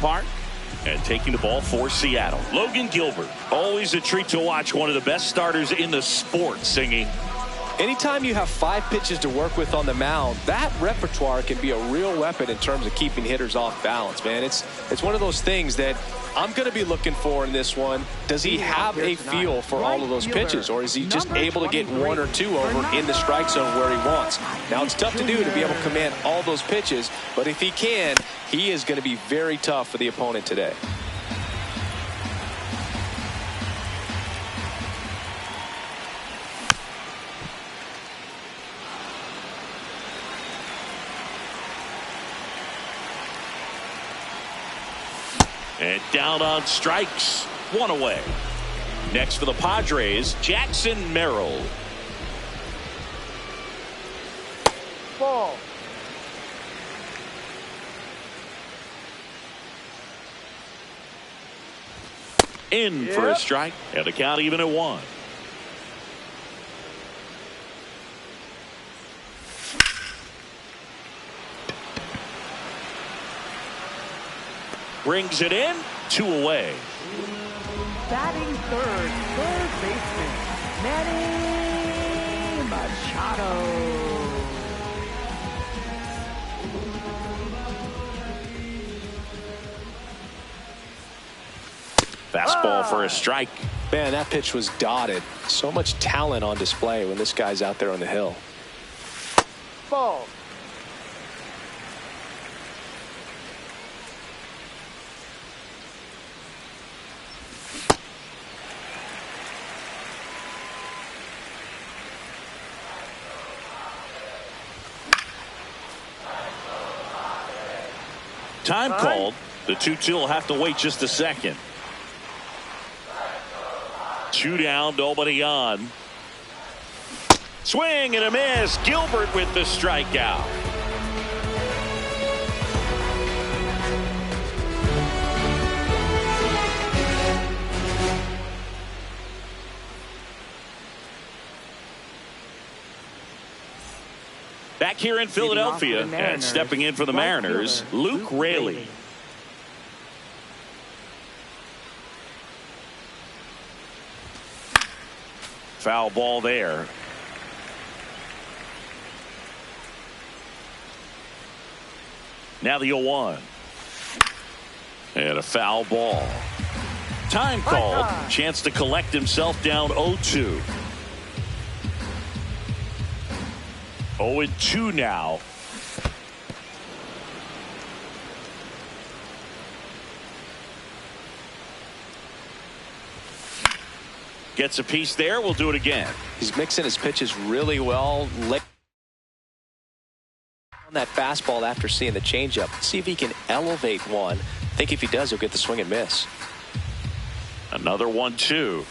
ballpark. And taking the ball for Seattle, Logan Gilbert. Always a treat to watch one of the best starters in the sport singing. Anytime you have 5 pitches to work with on the mound, that repertoire can be a real weapon in terms of keeping hitters off balance, man. It's one of those things that I'm going to be looking for in this one. Does he have a feel for all of those pitches, or is he just able to get 1 or 2 over in the strike zone where he wants? Now, it's tough to do to be able to command all those pitches, but if he can, he is going to be very tough for the opponent today. And down on strikes, 1 away. Next for the Padres, Jackson Merrill. Ball. In for a strike, and the count even at 1. Brings it in, 2 away. Batting third baseman, Manny Machado. Fastball for a strike. Man, that pitch was dotted. So much talent on display when this guy's out there on the hill. Ball. Time called. The 2-2 will have to wait just a second. 2 down, nobody on. Swing and a miss. Gilbert with the strikeout. Back here in Philadelphia and stepping in for the Mariners, Luke Raley. Foul ball there. Now the 0-1. And a foul ball. Time called. Chance to collect himself down 0-2. 0-2 now. Gets a piece there. We'll do it again. He's mixing his pitches really well. Late on that fastball after seeing the changeup. See if he can elevate one. I think if he does, he'll get the swing and miss. Another 1-2.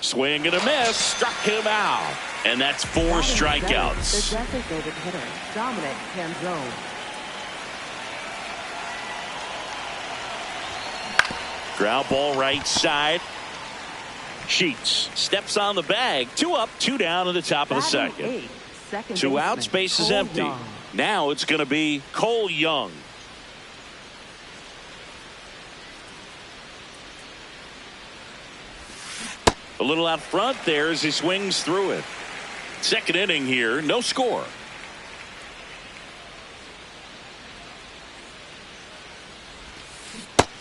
Swing and a miss. Struck him out. And that's 4 strikeouts. The designated hitter, Dominic Canzone. Ground ball right side. Sheets steps on the bag. 2 up, 2 down in the top of the second. 2 outs, base is empty. Now it's going to be Cole Young. A little out front there as he swings through it. Second inning here, no score.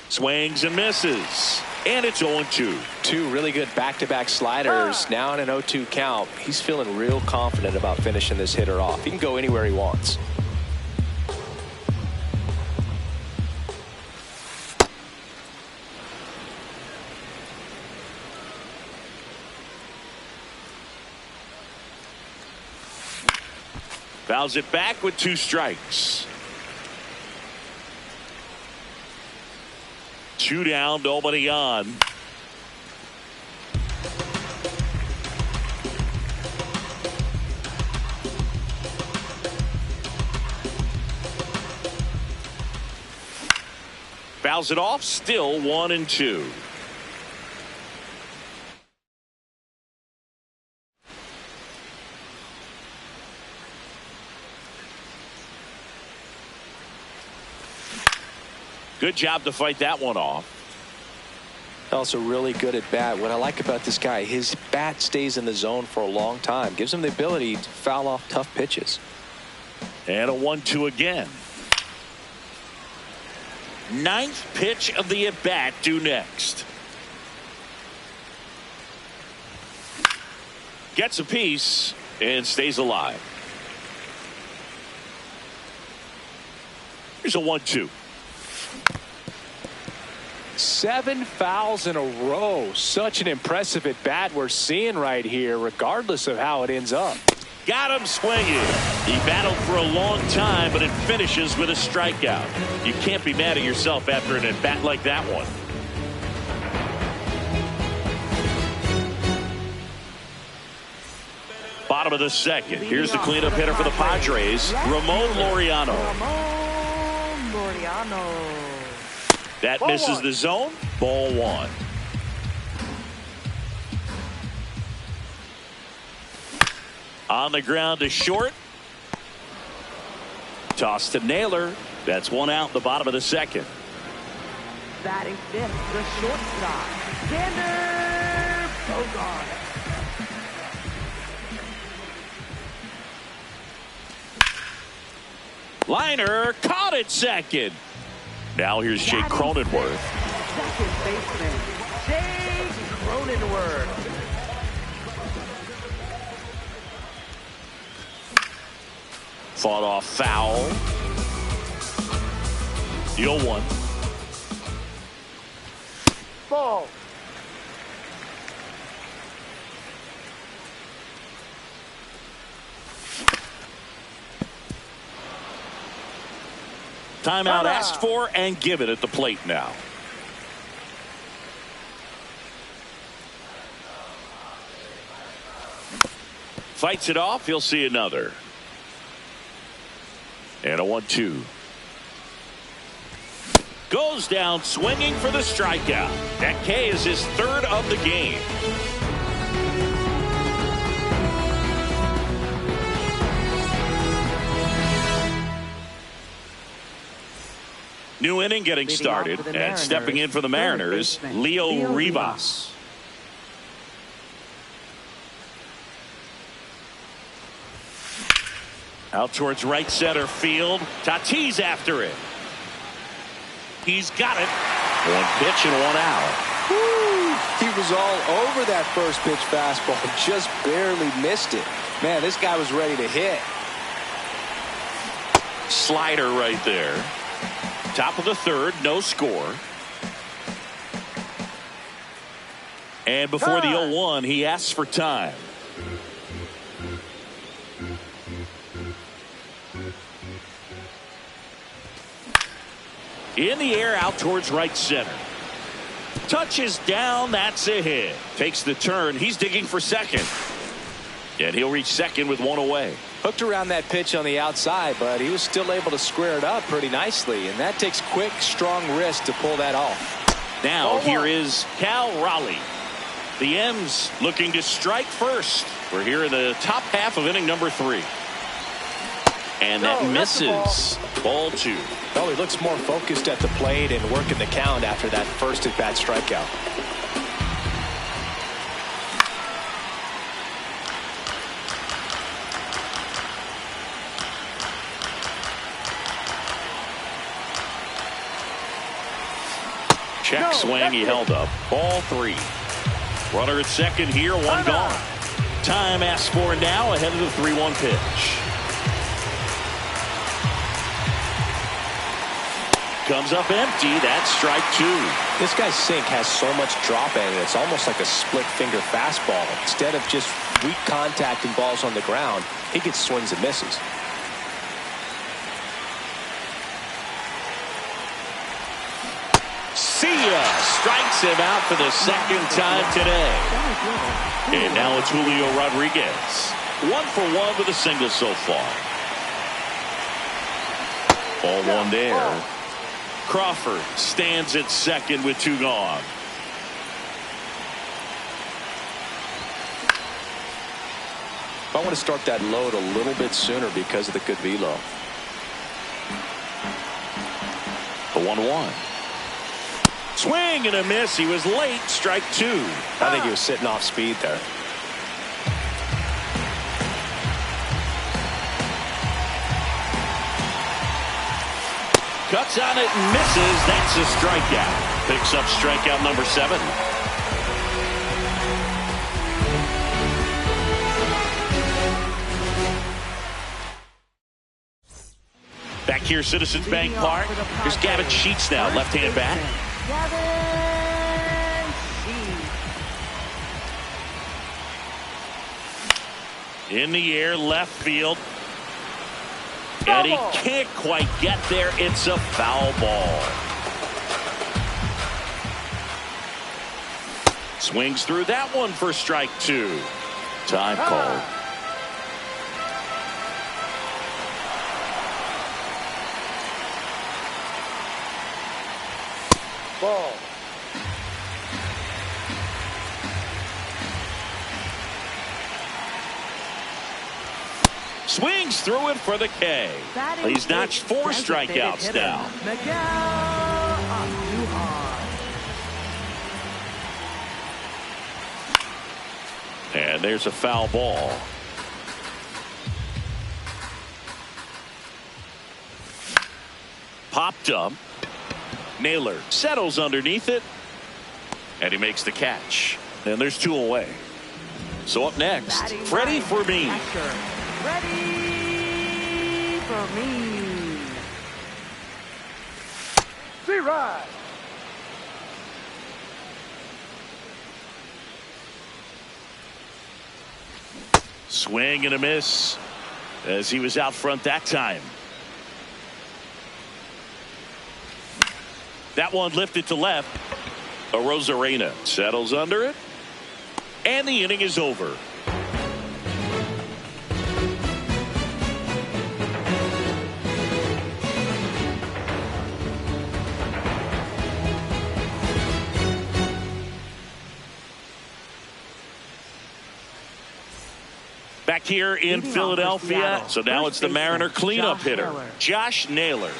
Swings and misses. And it's 0-2. 2 really good back-to-back sliders. Now in an 0-2 count. He's feeling real confident about finishing this hitter off. He can go anywhere he wants. Fouls it back with 2 strikes. 2 down, nobody on. Fouls it off, still 1-2. Good job to fight that one off. Also really good at bat. What I like about this guy, his bat stays in the zone for a long time. Gives him the ability to foul off tough pitches. And a 1-2 again. Ninth pitch of the at bat due next. Gets a piece and stays alive. Here's a 1-2. 7 fouls in a row. Such an impressive at bat we're seeing right here, regardless of how it ends up. Got him swinging. He battled for a long time, but it finishes with a strikeout. You can't be mad at yourself after an at bat like that one. Bottom of the second. Here's the cleanup hitter for the Padres, Ramon Laureano. That misses the zone. Ball 1. On the ground to short. Toss to Naylor. That's 1 out in the bottom of the second. Batting fifth, the shortstop, Xander Bogart. Liner caught at second. Now here's Jake Cronenworth. Second baseman, Jake Cronenworth. Fought off foul. The 0-1. Ball. Timeout asked for and given at the plate now. Fights it off. He'll see another. And a 1-2. Goes down swinging for the strikeout. That K is his third of the game. New inning getting started, and stepping in for the Mariners, Leo Rivas. Out towards right center field. Tatis after it. He's got it. 1 pitch and 1 out. Woo! He was all over that first pitch fastball, just barely missed it. Man, this guy was ready to hit. Slider right there. Top of the third, no score. And before the 0-1, he asks for time. In the air out towards right center. Touches down, that's a hit. Takes the turn, he's digging for second. And he'll reach second with 1 away. Hooked around that pitch on the outside, but he was still able to square it up pretty nicely. And that takes quick, strong wrist to pull that off. Now here is Cal Raleigh. The M's looking to strike first. We're here in the top half of inning number 3. And that misses. Ball 2. Well, he looks more focused at the plate and working the count after that first at bat strikeout. Check swing, he held up. Ball 3. Runner at second here, 1 gone. Time asked for now ahead of the 3-1 pitch. Comes up empty. That's strike 2. This guy's sink has so much drop in it. It's almost like a split finger fastball. Instead of just weak contact and balls on the ground, he gets swings and misses. See ya! Strikes him out for the second time today. And now it's Julio Rodriguez. 1 for 1 with a single so far. Ball 1 there. Crawford stands at second with 2 gone. I want to start that load a little bit sooner because of the good velo. The 1-1. Swing and a miss. He was late. Strike two. I think he was sitting off speed there. Cuts on it and misses. That's a strikeout. Picks up strikeout number 7. Back here, Citizens Bank Park. Here's Gavin Sheets now, left-hand bat. Gavin Sheets. In the air, left field. And he can't quite get there. It's a foul ball. Swings through that one for strike 2. Time called. Ball. Swings through it for the K. He's notched 4 strikeouts now. And there's a foul ball. Popped up. Naylor settles underneath it. And he makes the catch. And there's 2 away. So up next, Freddie Fermin. Ready for me. C-Ride. Swing and a miss as he was out front that time. That one lifted to left. Arozarena settles under it. And the inning is over. Back here in Philadelphia. So now it's the Mariner cleanup hitter, Josh Naylor.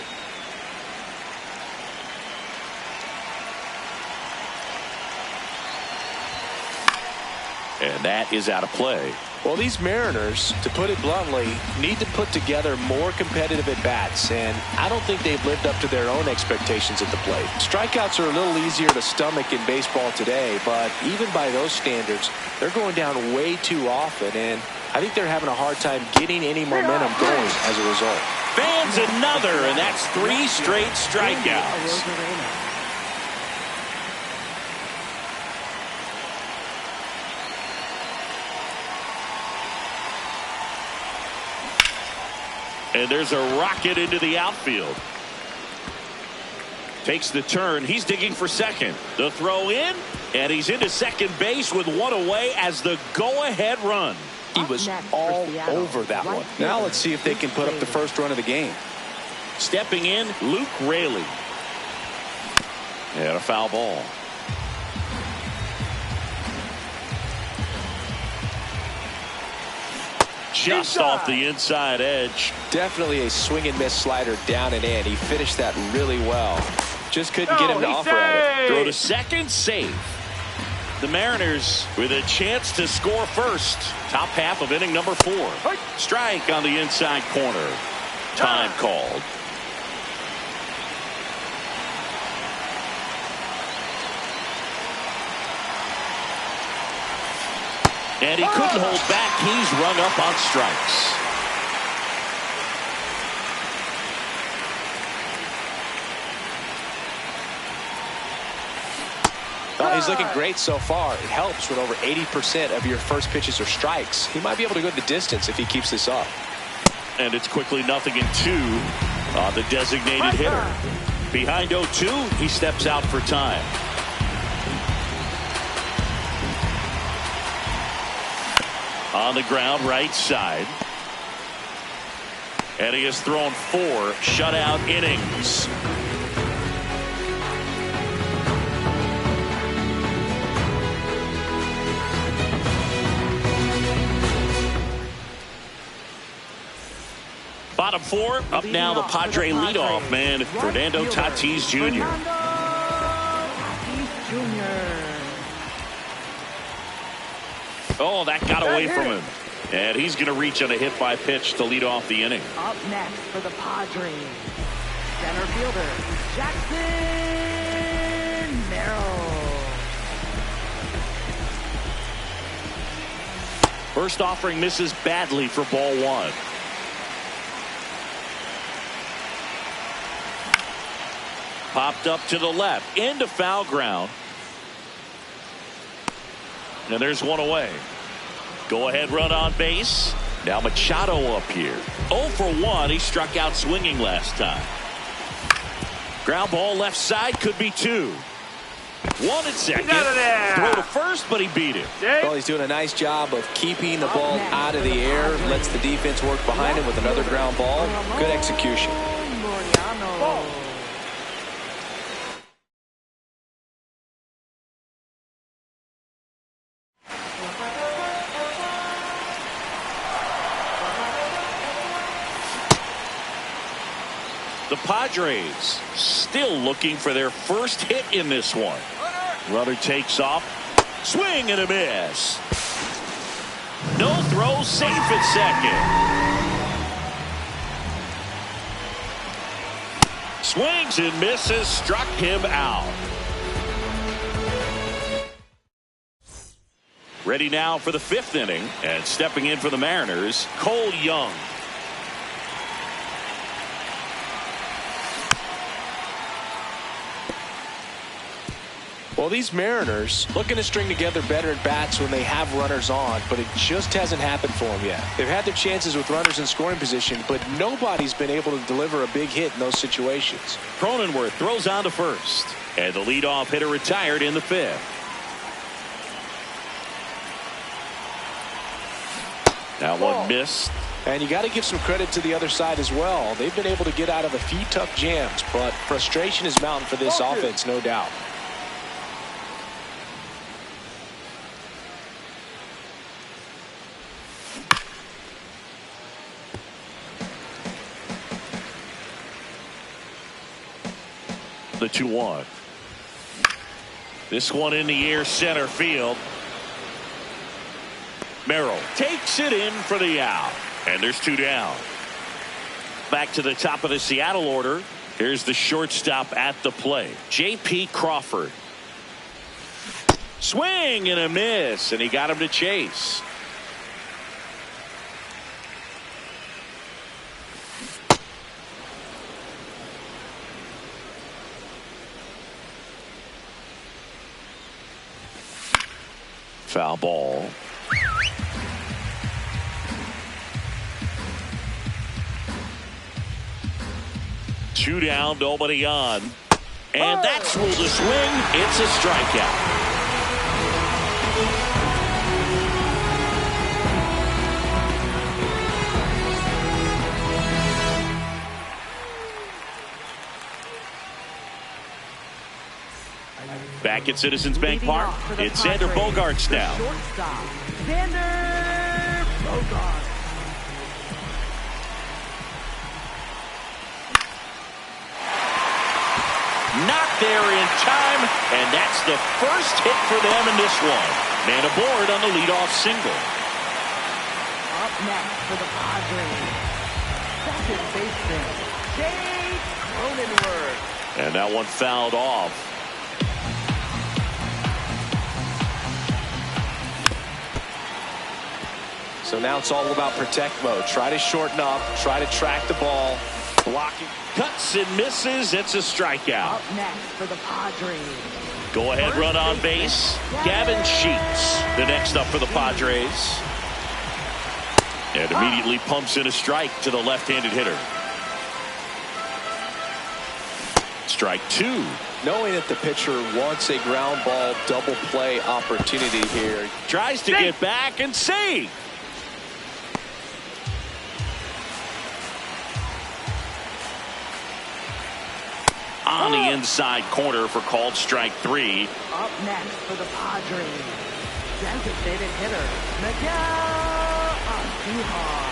And that is out of play. Well, these Mariners, to put it bluntly, need to put together more competitive at-bats, and I don't think they've lived up to their own expectations at the plate. Strikeouts are a little easier to stomach in baseball today, but even by those standards, they're going down way too often, and I think they're having a hard time getting any momentum going as a result. Fans another, and that's 3 straight strikeouts. And there's a rocket into the outfield. Takes the turn. He's digging for second. The throw in, and he's into second base with 1 away as the go-ahead run. He was all over that one. Now let's see if they can put up the first run of the game. Stepping in, Luke Raley. And a foul ball. Just off the inside edge. Definitely a swing and miss slider down and in. He finished that really well. Just couldn't get him to offer at it. Throw to second, save. The Mariners with a chance to score first. Top half of inning number 4. Strike on the inside corner. Time called. And he couldn't hold back. He's rung up on strikes. Well, he's looking great so far. It helps when over 80% of your first pitches are strikes. He might be able to go the distance if he keeps this up. And it's quickly 0-2 on the designated hitter. Behind 0-2, he steps out for time. On the ground, right side. And he has thrown 4 shutout innings. Bottom 4, up now the Padre leadoff man, Fernando Tatis Jr. Oh, that got away from him. And he's going to reach on a hit by pitch to lead off the inning. Up next for the Padres, center fielder, Jackson Merrill. First offering misses badly for ball one. Popped up to the left into foul ground. And there's one away. Go ahead run on base. Now Machado up here. 0 for 1. He struck out swinging last time. Ground ball left side, could be 2. 1 at second. Throw to first, but he beat it. Well, he's doing a nice job of keeping the ball out of the air. Lets the defense work behind him with another ground ball. Good execution. The Padres still looking for their first hit in this one. Runner takes off. Swing and a miss. No throw, safe at second. Swings and misses, struck him out. Ready now for the 5th inning, and stepping in for the Mariners, Cole Young. Well, these Mariners looking to string together better at bats when they have runners on, but it just hasn't happened for them yet. They've had their chances with runners in scoring position, but nobody's been able to deliver a big hit in those situations. Cronenworth throws on to first, and the leadoff hitter retired in the 5th. That one missed. And you got to give some credit to the other side as well. They've been able to get out of a few tough jams, but frustration is mounting for this offense, no doubt. The 2-1. This one in the air, center field. Merrill takes it in for the out. And there's 2 down. Back to the top of the Seattle order. Here's the shortstop at the plate, J.P. Crawford. Swing and a miss, and he got him to chase. Foul ball. Two down, nobody on. And that's ruled a swing. It's a strikeout. Back at Citizens Bank Park, it's Xander Bogaerts now. Xander Bogaerts. Not there in time, and that's the first hit for them in this one. Man aboard on the leadoff single. Up next for the Padres, second baseman, Jake Cronenworth. And that one fouled off. So now it's all about protect mode. Try to shorten up, try to track the ball. Blocking, cuts and misses. It's a strikeout. Up next for the Padres. Go ahead run on base. Gavin Sheets, the next up for the Padres. And immediately pumps in a strike to the left-handed hitter. Strike 2. Knowing that the pitcher wants a ground ball double play opportunity here. Tries to get back and save. On the inside corner for called strike 3. Up next for the Padres, designated hitter, Miguel Andujar.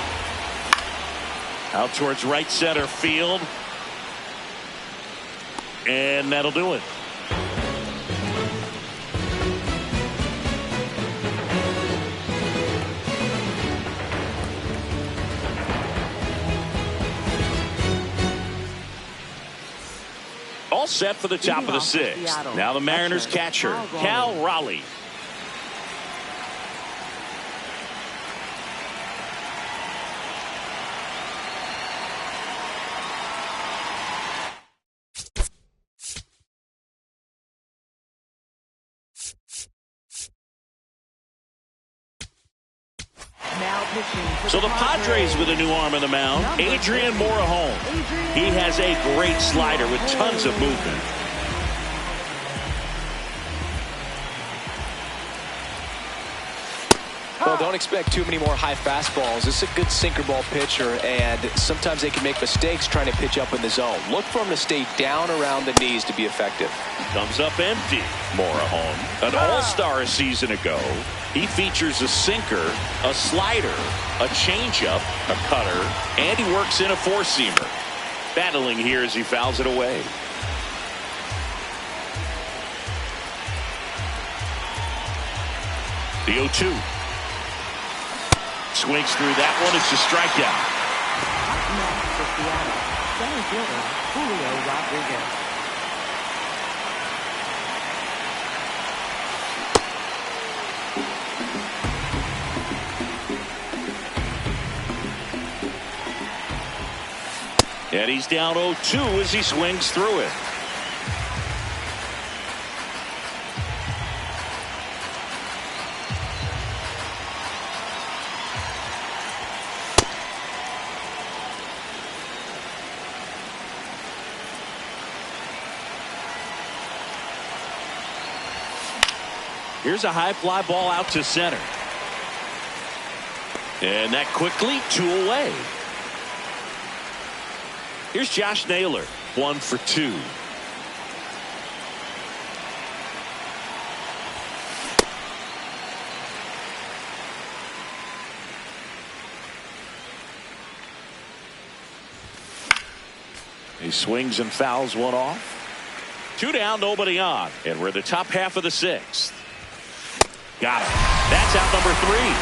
Out towards right center field. And that'll do it. All set for the top of the sixth. Now the Mariners catcher, Cal Raleigh. So the Padres with a new arm in the mound, Adrian Morejon. He has a great slider with tons of movement. Well, don't expect too many more high fastballs. This is a good sinker ball pitcher, and sometimes they can make mistakes trying to pitch up in the zone. Look for him to stay down around the knees to be effective. Comes up empty. Morejon, an all-star a season ago. He features a sinker, a slider, a changeup, a cutter, and he works in a four-seamer. Battling here as he fouls it away. The 0-2. Swings through that one. It's a strikeout. Up next for Seattle, center fielder Julio Rodriguez. And he's down 0-2 as he swings through it. Here's a high fly ball out to center. And that quickly 2 away. Here's Josh Naylor, 1 for 2. He swings and fouls one off. 2 down, nobody on. And we're in the top half of the sixth. Got it. That's out number 3.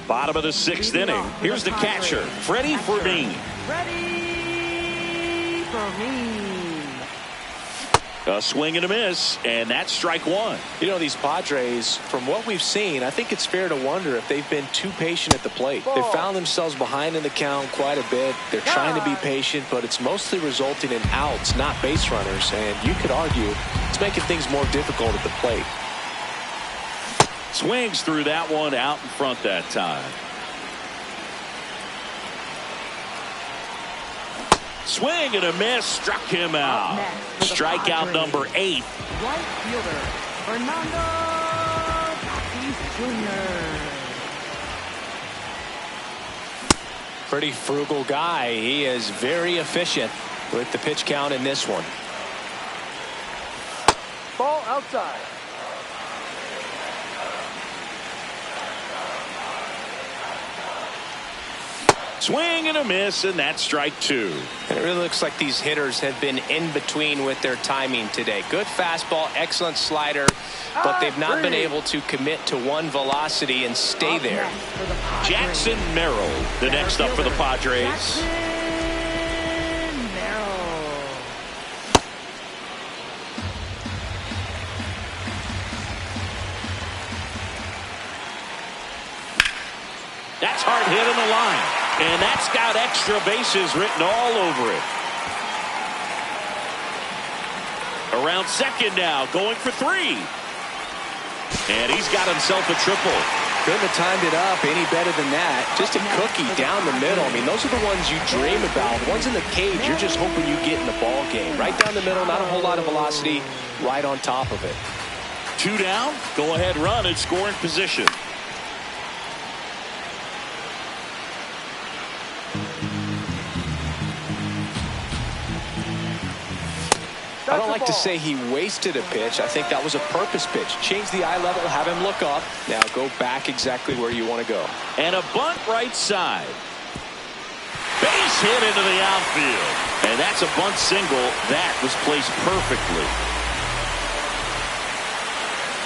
Bottom of the 6th inning. Here's the catcher, Freddie Fermin. Freddie Fermin. A swing and a miss, and that's strike 1. You know, these Padres, from what we've seen, I think it's fair to wonder if they've been too patient at the plate. They've found themselves behind in the count quite a bit. They're trying to be patient, but it's mostly resulting in outs, not base runners. And you could argue it's making things more difficult at the plate. Swings through that one out in front that time. Swing and a miss, struck him out. Strikeout number 8. Right fielder Fernando Tatis Jr. Pretty frugal guy. He is very efficient with the pitch count in this one. Ball outside. Swing and a miss, and that's strike 2. And it really looks like these hitters have been in between with their timing today. Good fastball, excellent slider, but they've not been able to commit to one velocity and stay there. Jackson Merrill, the next up for the Padres. Jackson Merrill. That's hard hit on the line. And that's got extra bases written all over it. Around second now, going for 3. And he's got himself a triple. Couldn't have timed it up any better than that. Just a cookie down the middle. I mean, those are the ones you dream about. The ones in the cage, you're just hoping you get in the ball game. Right down the middle, not a whole lot of velocity, right on top of it. 2 down, go ahead run in scoring position. I don't like to say he wasted a pitch. I think that was a purpose pitch. Change the eye level, have him look up. Now go back exactly where you want to go. And a bunt right side. Base hit into the outfield. And that's a bunt single. That was placed perfectly.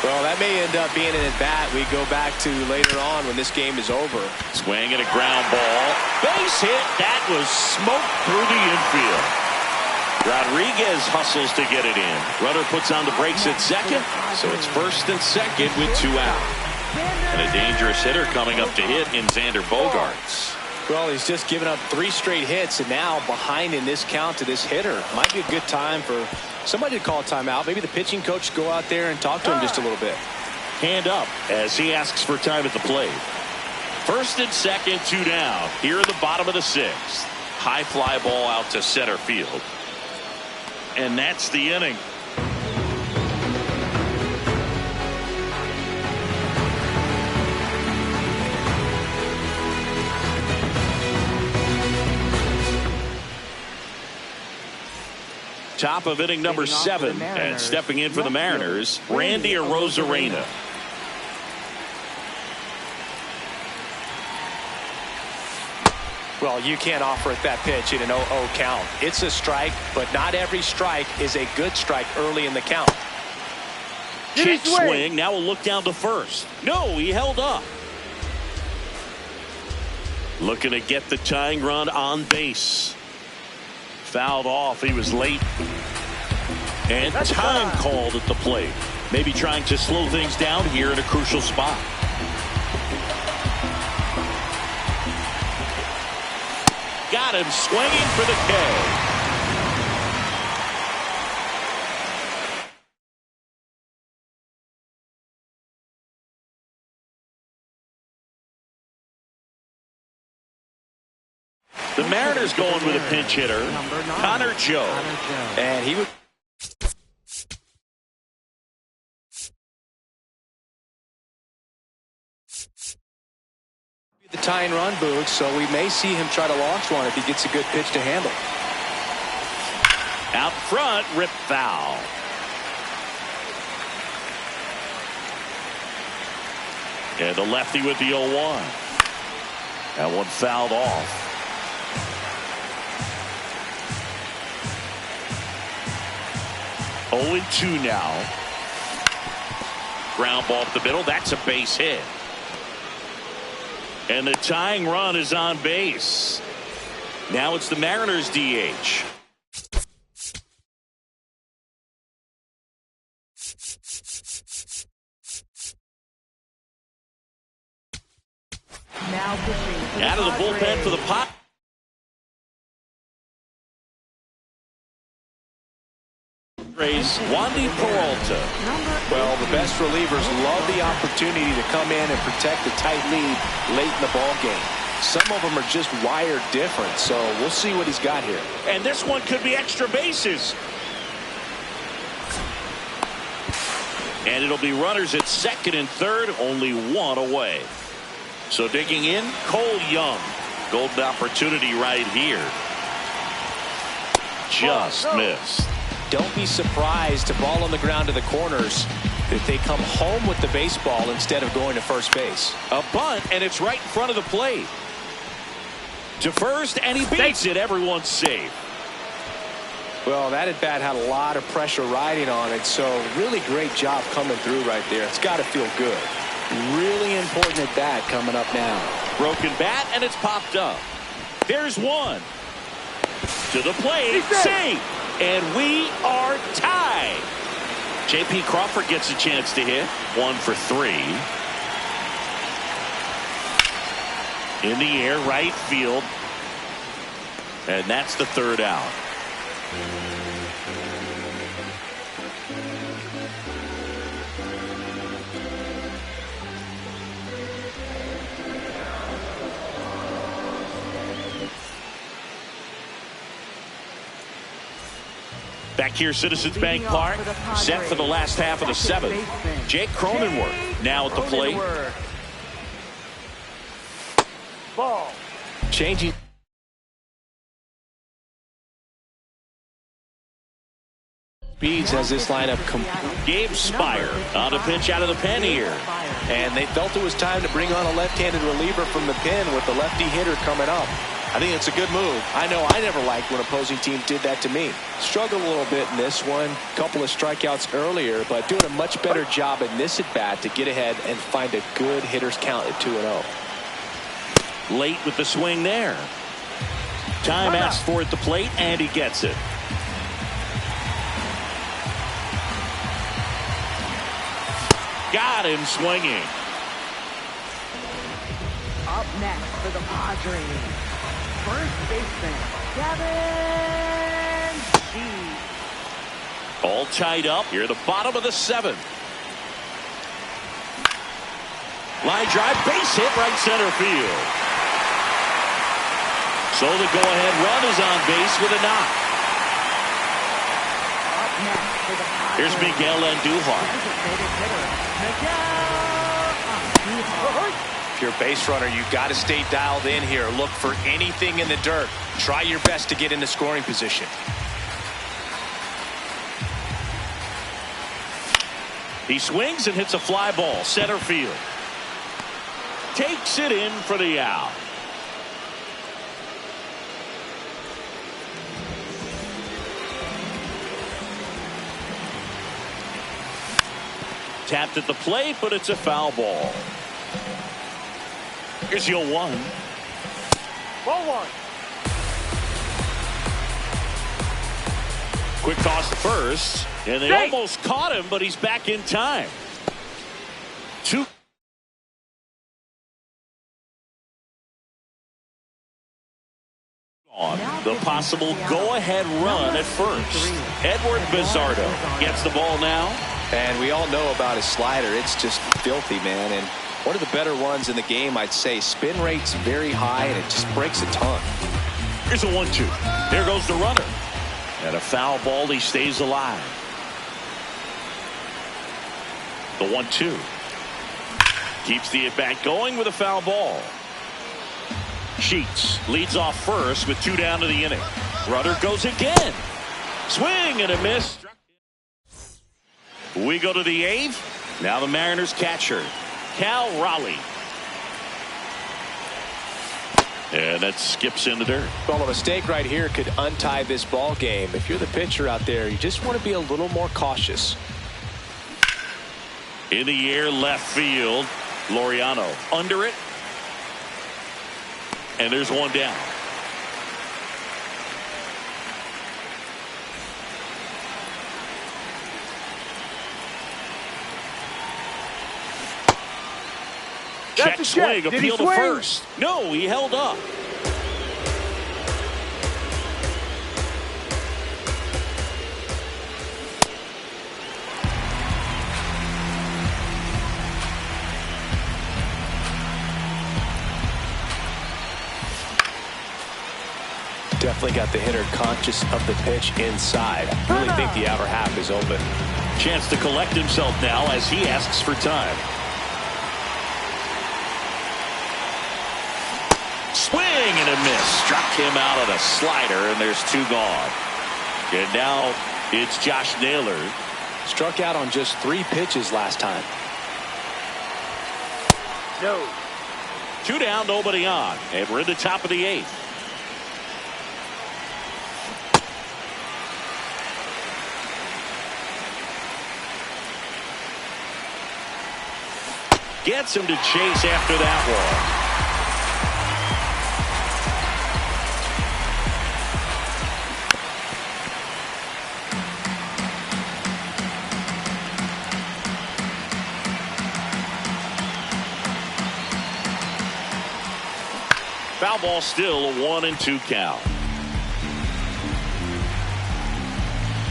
Well, that may end up being an at-bat we go back to later on when this game is over. Swing and a ground ball. Base hit. That was smoked through the infield. Rodriguez hustles to get it in. Runner puts on the brakes at second, so it's first and second with 2 out. And a dangerous hitter coming up to hit in Xander Bogaerts. Well, he's just given up 3 straight hits, and now behind in this count to this hitter. Might be a good time for somebody to call a timeout. Maybe the pitching coach go out there and talk to him just a little bit. Hand up as he asks for time at the plate. First and second, 2 down. Here in the bottom of the 6th. High fly ball out to center field. And that's the inning. Top of inning number 7, and stepping in for the Mariners, Randy Arozarena. Well, you can't offer it that pitch in an 0-0 count. It's a strike, but not every strike is a good strike early in the count. Check swing. Now we'll look down to first. No, he held up. Looking to get the tying run on base. Fouled off. He was late. And time called at the plate. Maybe trying to slow things down here in a crucial spot. Got him swinging for the K. The Mariners going with a pinch hitter, Connor Joe. And he would. The tying run, Boog, so we may see him try to launch one if he gets a good pitch to handle. Out front, rip foul. And the lefty with the 0-1. That one fouled off. 0-2 now. Ground ball up the middle. That's a base hit. And the tying run is on base. Now it's the Mariners DH. Now pitching out of the bullpen for the pot. Wandy Peralta. Well, the best relievers love the opportunity to come in and protect a tight lead late in the ball game. Some of them are just wired different, so we'll see what he's got here. And this one could be extra bases. And it'll be runners at second and third, only one away. So digging in, Cole Young. Golden opportunity right here. Just missed. Don't be surprised to ball on the ground to the corners if they come home with the baseball instead of going to first base. A bunt, and it's right in front of the plate. To first, and he beats it. Everyone's safe. Well, that at bat had a lot of pressure riding on it, so really great job coming through right there. It's got to feel good. Really important at bat coming up now. Broken bat, and it's popped up. There's one. To the plate, safe. And we are tied. J.P. Crawford gets a chance to hit. 1 for 3. In the air, right field. And that's the third out. Back here, Citizens Bank Park, set for the last half of the 7th. Jake Cronenworth now at the plate. Ball. Changing. Speeds as this lineup Gabe Spire on a pitch out of the pen here. And they felt it was time to bring on a left-handed reliever from the pen with the lefty hitter coming up. I think it's a good move. I know I never liked when opposing teams did that to me. Struggled a little bit in this one. Couple of strikeouts earlier, but doing a much better job in this at-bat to get ahead and find a good hitter's count at 2-0. Late with the swing there. Time asked for at the plate, and he gets it. Got him swinging. Up next for the Padres, first baseman, Kevin Sheets. All tied up here at the bottom of the 7th. Line drive, base hit, right center field. So the go-ahead run is on base with a knock. Up next for the Padres, Here's Miguel Andujar. designated hitter, Miguel Andujar. If you're a base runner, you've got to stay dialed in here. Look for anything in the dirt. Try your best to get into scoring position. He swings and hits a fly ball, center field. Takes it in for the out. Tapped at the plate, but it's a foul ball. Here's your 1. Ball 1. Quick toss to first, and they almost caught him, but he's back in time. 2. On the possible go-ahead run at first. Edward Bizardo gets the ball now. And we all know about his slider. It's just filthy, man. And one of the better ones in the game, I'd say. Spin rate's very high, and it just breaks a ton. Here's a 1-2. There goes the runner. And a foul ball. He stays alive. The 1-2. Keeps the at-bat going with a foul ball. Sheets leads off first with 2 down to the inning. Runner goes again. Swing and a miss. We go to the 8th. Now the Mariners catcher, Cal Raleigh. And that skips in the dirt. Well, a mistake right here could untie this ball game. If you're the pitcher out there, you just want to be a little more cautious. In the air, left field. Laureano under it. And there's 1 down. Check swing, appeal to first. No, he held up. Definitely got the hitter conscious of the pitch inside. I really think the outer half is open. Chance to collect himself now as he asks for time. Swing and a miss. Struck him out on a slider, and there's 2 gone. And now it's Josh Naylor. Struck out on just 3 pitches last time. No. 2 down, nobody on. And we're in the top of the 8th. Gets him to chase after that one. Foul ball, still a 1-2 count.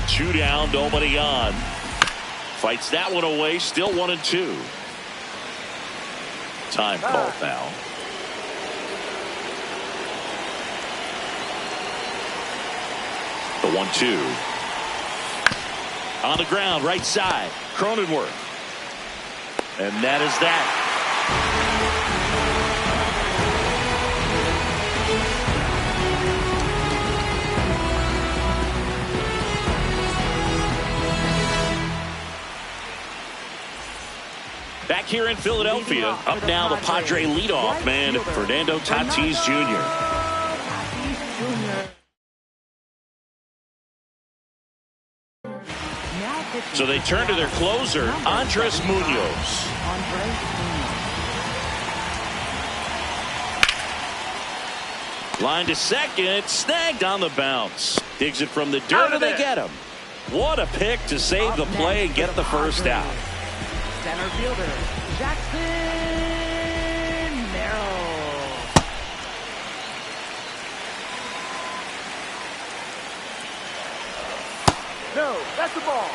2 down, nobody on. Fights that one away, still 1-2. Time called now. The 1-2. On the ground, right side. Cronenworth. And that is that. Back here in Philadelphia, up now the Padre leadoff man, Fernando Tatis Jr. So they turn to their closer, Andres Munoz. Line to second, snagged on the bounce. Digs it from the dirt and they get him. What a pick to save the play and get the first out. Center fielder, Jackson Merrill. No, that's the ball.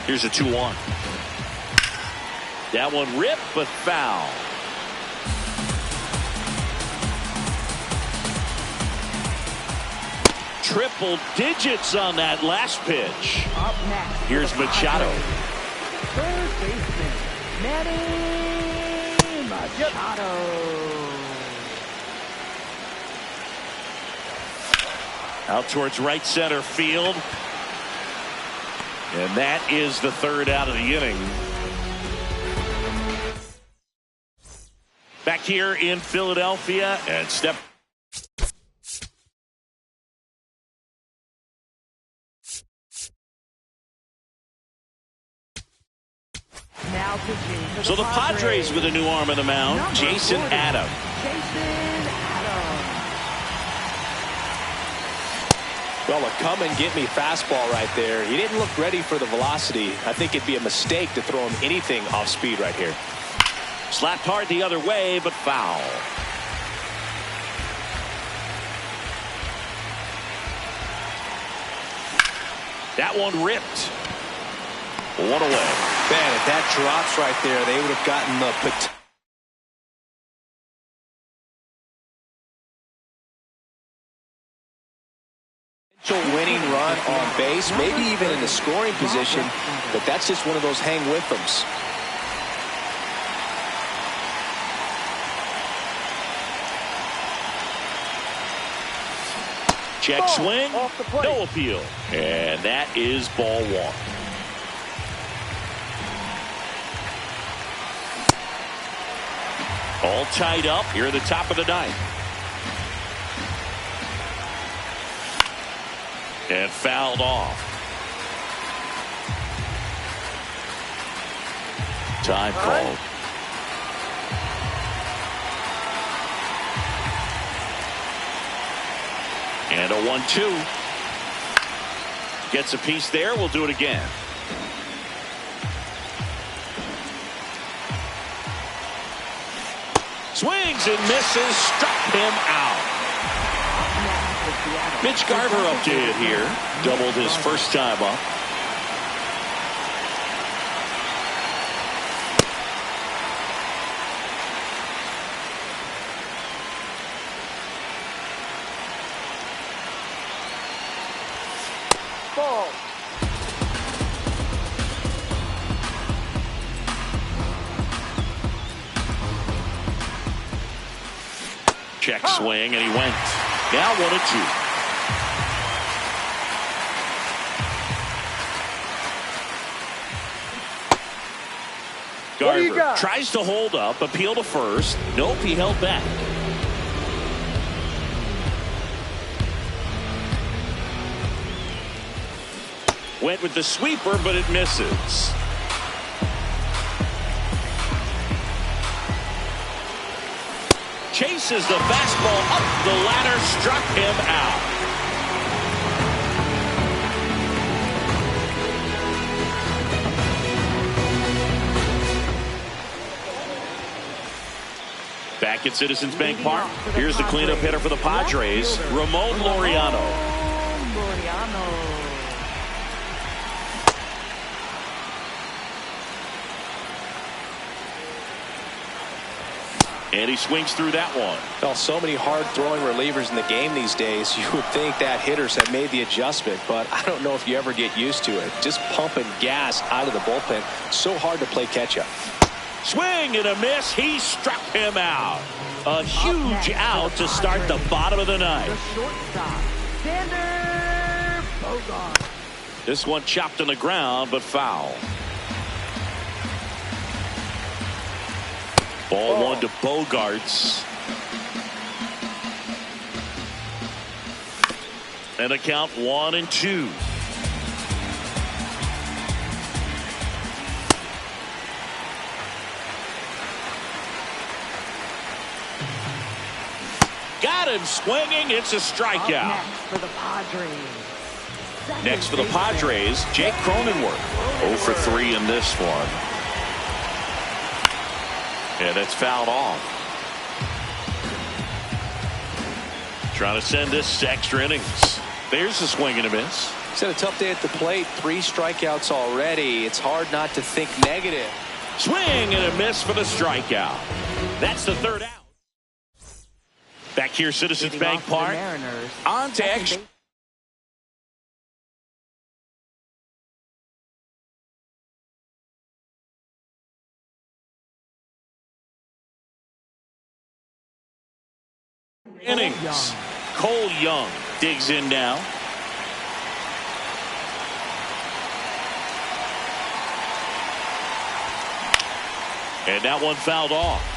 Here's a 2-1. That one ripped, but foul. Triple digits on that last pitch. Up next, here's Machado. Third baseman, Manny Machado. Out towards right center field. And that is the third out of the inning. Back here in Philadelphia and step. Now pitching for So the Padres with a new arm in the mound, Jason Adam. Well, a come and get me fastball right there. He didn't look ready for the velocity. I think it'd be a mistake to throw him anything off speed right here. Slapped hard the other way, but foul. That one ripped. One away. Man, if that drops right there, they would have gotten the potential winning run on base, maybe even in the scoring position, but that's just one of those hang with thems. Check swing, no appeal. And that is ball one. All tied up here at the top of the ninth. And fouled off. Time called. And a 1-2. Gets a piece there. We'll do it again. Swings and misses. Struck him out. Mitch Garver updated here. Doubled his first time up. Ball. Check swing, and he went. Now 1-2. Garver tries to hold up, appeal to first. Nope, he held back. Went with the sweeper, but it misses. Chases the fastball up the ladder, struck him out. Back at Citizens Bank Park, here's the cleanup hitter for the Padres, Ramon Laureano. And he swings through that one. Well, so many hard-throwing relievers in the game these days. You would think that hitters have made the adjustment, but I don't know if you ever get used to it. Just pumping gas out of the bullpen. So hard to play catch-up. Swing and a miss. He struck him out. A huge out to start the bottom of the ninth. The shortstop, Xander Bogaerts. This one chopped on the ground, but foul. Ball one to Bogarts. And the count 1-2. Got him swinging. It's a strikeout. Next for the Padres, Jake Cronenworth. 0 for 3 in this one. And it's fouled off. Trying to send this to extra innings. There's a swing and a miss. He's had a tough day at the plate. 3 strikeouts already. It's hard not to think negative. Swing and a miss for the strikeout. That's the third out. Back here, Citizens Bank Park. On to extra innings. Cole Young digs in now. And that one fouled off.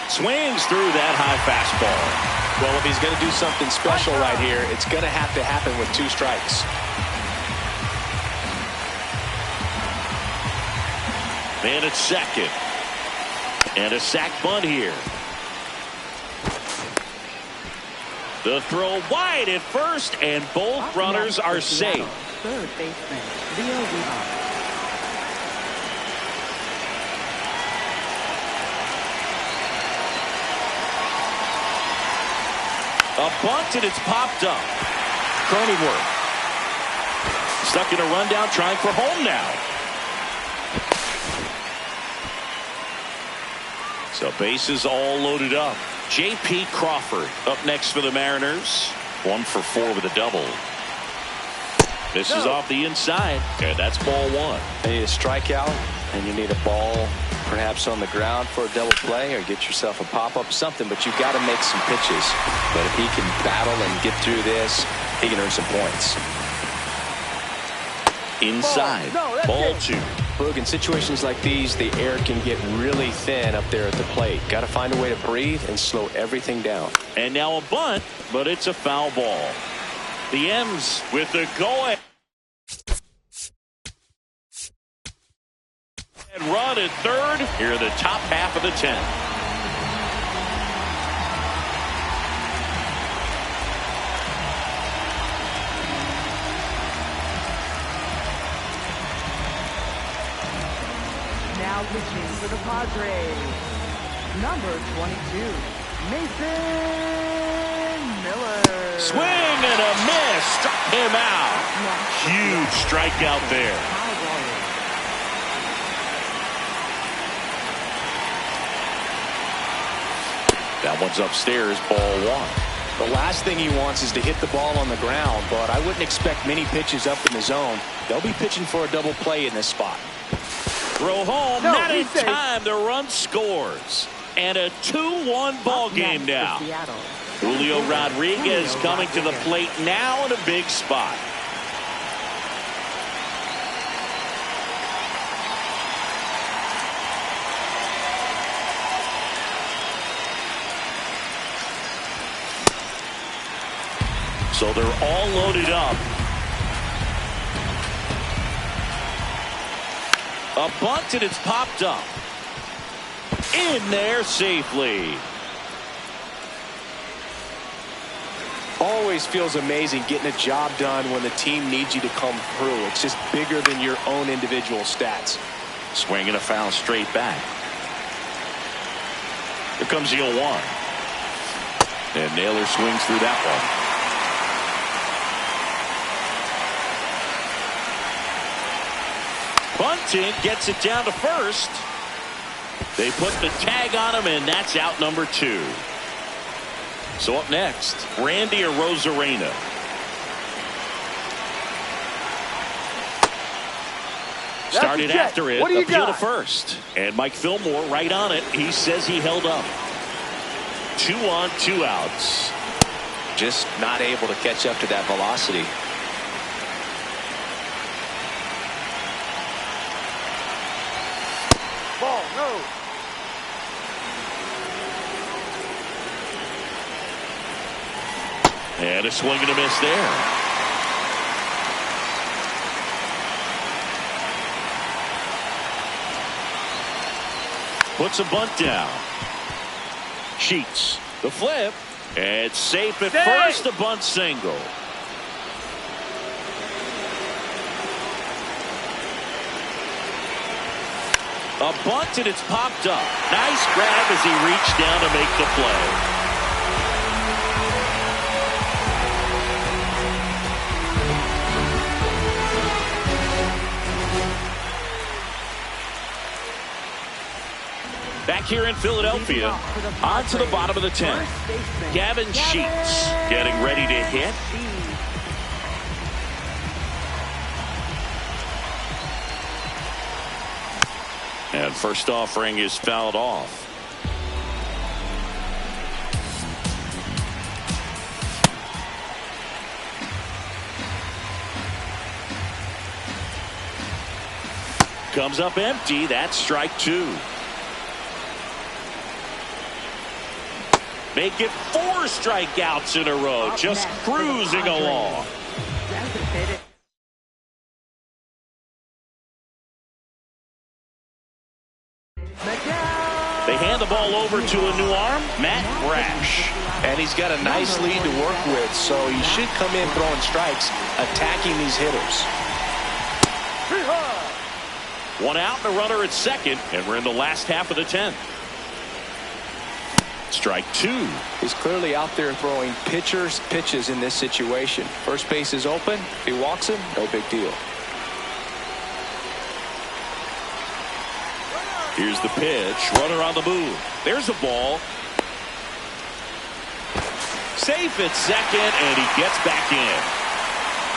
Swings through that high fastball. Well, if he's going to do something special right here, it's going to have to happen with 2 strikes. Man at second. And a sac bunt here. The throw wide at first, and both runners are safe. Third baseman, Leo Rivas. A bunt, and it's popped up. Cronenworth stuck in a rundown, trying for home now. So bases all loaded up. J.P. Crawford up next for the Mariners. 1 for 4 with a double. This is off the inside, and that's ball 1. You need a strikeout, and you need a ball perhaps on the ground for a double play, or get yourself a pop-up, something, but you've got to make some pitches. But if he can battle and get through this, he can earn some points. Inside, ball 2. Look, in situations like these, the air can get really thin up there at the plate. Got to find a way to breathe and slow everything down. And now a bunt, but it's a foul ball. The M's with the go-ahead run at third. Here are the top half of the 10th. Now pitching for the Padres, number 22, Mason Miller. Swing and a miss. Struck him out. Huge strikeout there. That one's upstairs, ball 1. The last thing he wants is to hit the ball on the ground, but I wouldn't expect many pitches up in the zone. They'll be pitching for a double play in this spot. Throw home, not in time. The run scores. And a 2-1 ball game now. Julio Rodriguez coming to the plate now in a big spot. So they're all loaded up. A bunt, and it's popped up. In there safely. Always feels amazing getting a job done when the team needs you to come through. It's just bigger than your own individual stats. Swinging a foul straight back. Here comes the 0-1. And Naylor swings through that one. Bunting gets it down to first. They put the tag on him, and that's out number 2. So up next, Randy Arozarena. Started after it, appeal to first. And Mike Fillmore right on it. He says he held up. 2 on, 2 outs. Just not able to catch up to that velocity. Ball, no. And a swing and a miss there. Puts a bunt down. Sheets. The flip. And safe at first. A bunt single. A bunt, and it's popped up. Nice grab as he reached down to make the play. Back here in Philadelphia, on to the bottom of the 10th. Gavin Sheets getting ready to hit. And first offering is fouled off. Comes up empty. That's strike 2. Make it 4 strikeouts in a row. Just cruising along. They hand the ball over to a new arm, Matt Brash. And he's got a nice lead to work with, so he should come in throwing strikes, attacking these hitters. 1 out and a runner at second, and we're in the last half of the 10th. Strike 2. He's clearly out there throwing pitches in this situation. First base is open. If he walks him, no big deal. Here's the pitch. Runner on the move. There's a ball. Safe at second, and he gets back in.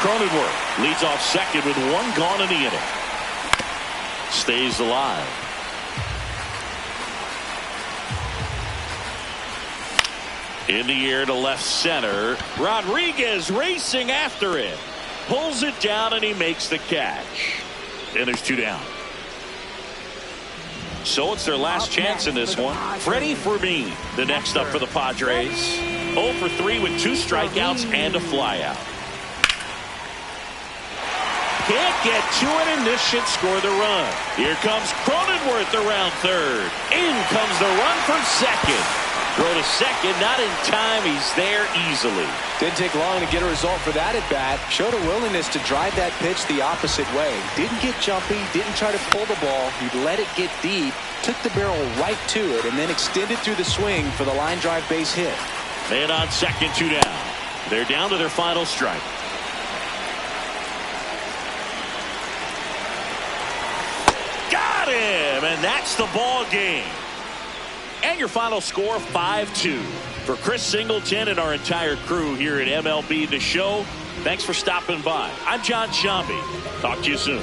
Cronenworth leads off second with 1 gone in the inning. Stays alive. In the air to left center. Rodriguez racing after it. Pulls it down, and he makes the catch. And there's 2 down. So it's their last chance in this one. Freddie Fermin, the next up for the Padres. 0 for 3 with 2 strikeouts and a flyout. Can't get to it, and this should score the run. Here comes Cronenworth around third. In comes the run from second. Throw to second, not in time. He's there easily. Didn't take long to get a result for that at bat. Showed a willingness to drive that pitch the opposite way. Didn't get jumpy, didn't try to pull the ball. He let it get deep, took the barrel right to it, and then extended through the swing for the line drive base hit. Man on second, 2 down. They're down to their final strike. Got him, and that's the ball game. And your final score, 5-2. For Chris Singleton and our entire crew here at MLB The Show, thanks for stopping by. I'm John Shambi. Talk to you soon.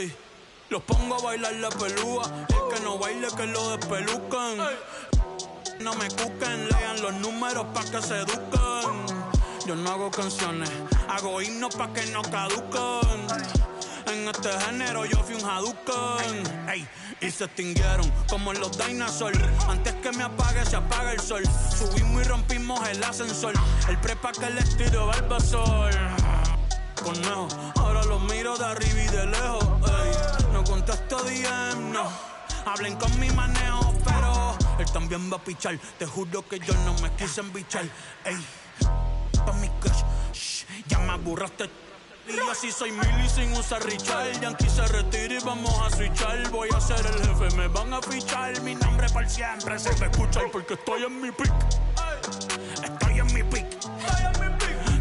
Ey, los pongo a bailar la pelúa. El que no baile que lo despelucan. No me cuquen, lean los números pa' que se eduquen. Yo no hago canciones, hago himnos pa' que no caduquen. En este género yo fui un Hadouken. Ey, y se extinguieron como los dinosaurs. Antes que me apague, se apaga el sol. Subimos y rompimos el ascensor. El prepa que les tiro Barbasol. Conejo, ahora los miro de arriba y de lejos. Ey, no contesto DM, no. Hablen con mi manejo, pero él también va a pichar. Te juro que yo no me quise embichar. Ey, pa' mi crush, shh, ya me aburraste. Y yo así soy Milly sin usar Richard. Yankee se retira y vamos a switchar. Voy a ser el jefe, me van a fichar. Mi nombre por siempre se me escucha porque estoy en mi pick. Estoy en mi pick.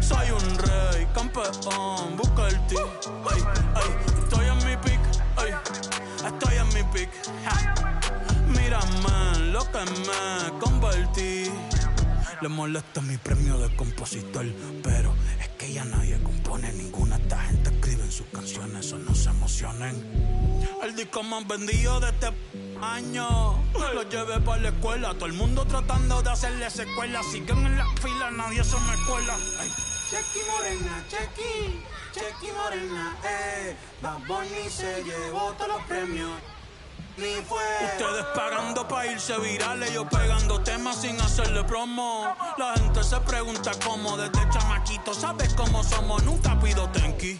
Soy un rey, campeón, busca el ti. Estoy en mi pick. Estoy en mi pick. Mírame lo que me convertí. Le molesta mi premio de compositor, pero es que ya nadie compone ninguna. Esta gente escribe en sus canciones, eso no se emocionen. El disco más vendido de este año lo llevé para la escuela. Todo el mundo tratando de hacerle secuela. Siguen en la fila, nadie se me cuela. Chequi morena, chequi, chequi morena, Bad Bunny se llevó todos los premios. Ustedes pagando pa' irse virales, yo pegando temas sin hacerle promo. La gente se pregunta cómo, desde chamaquito, ¿sabes cómo somos? Nunca pido tenki.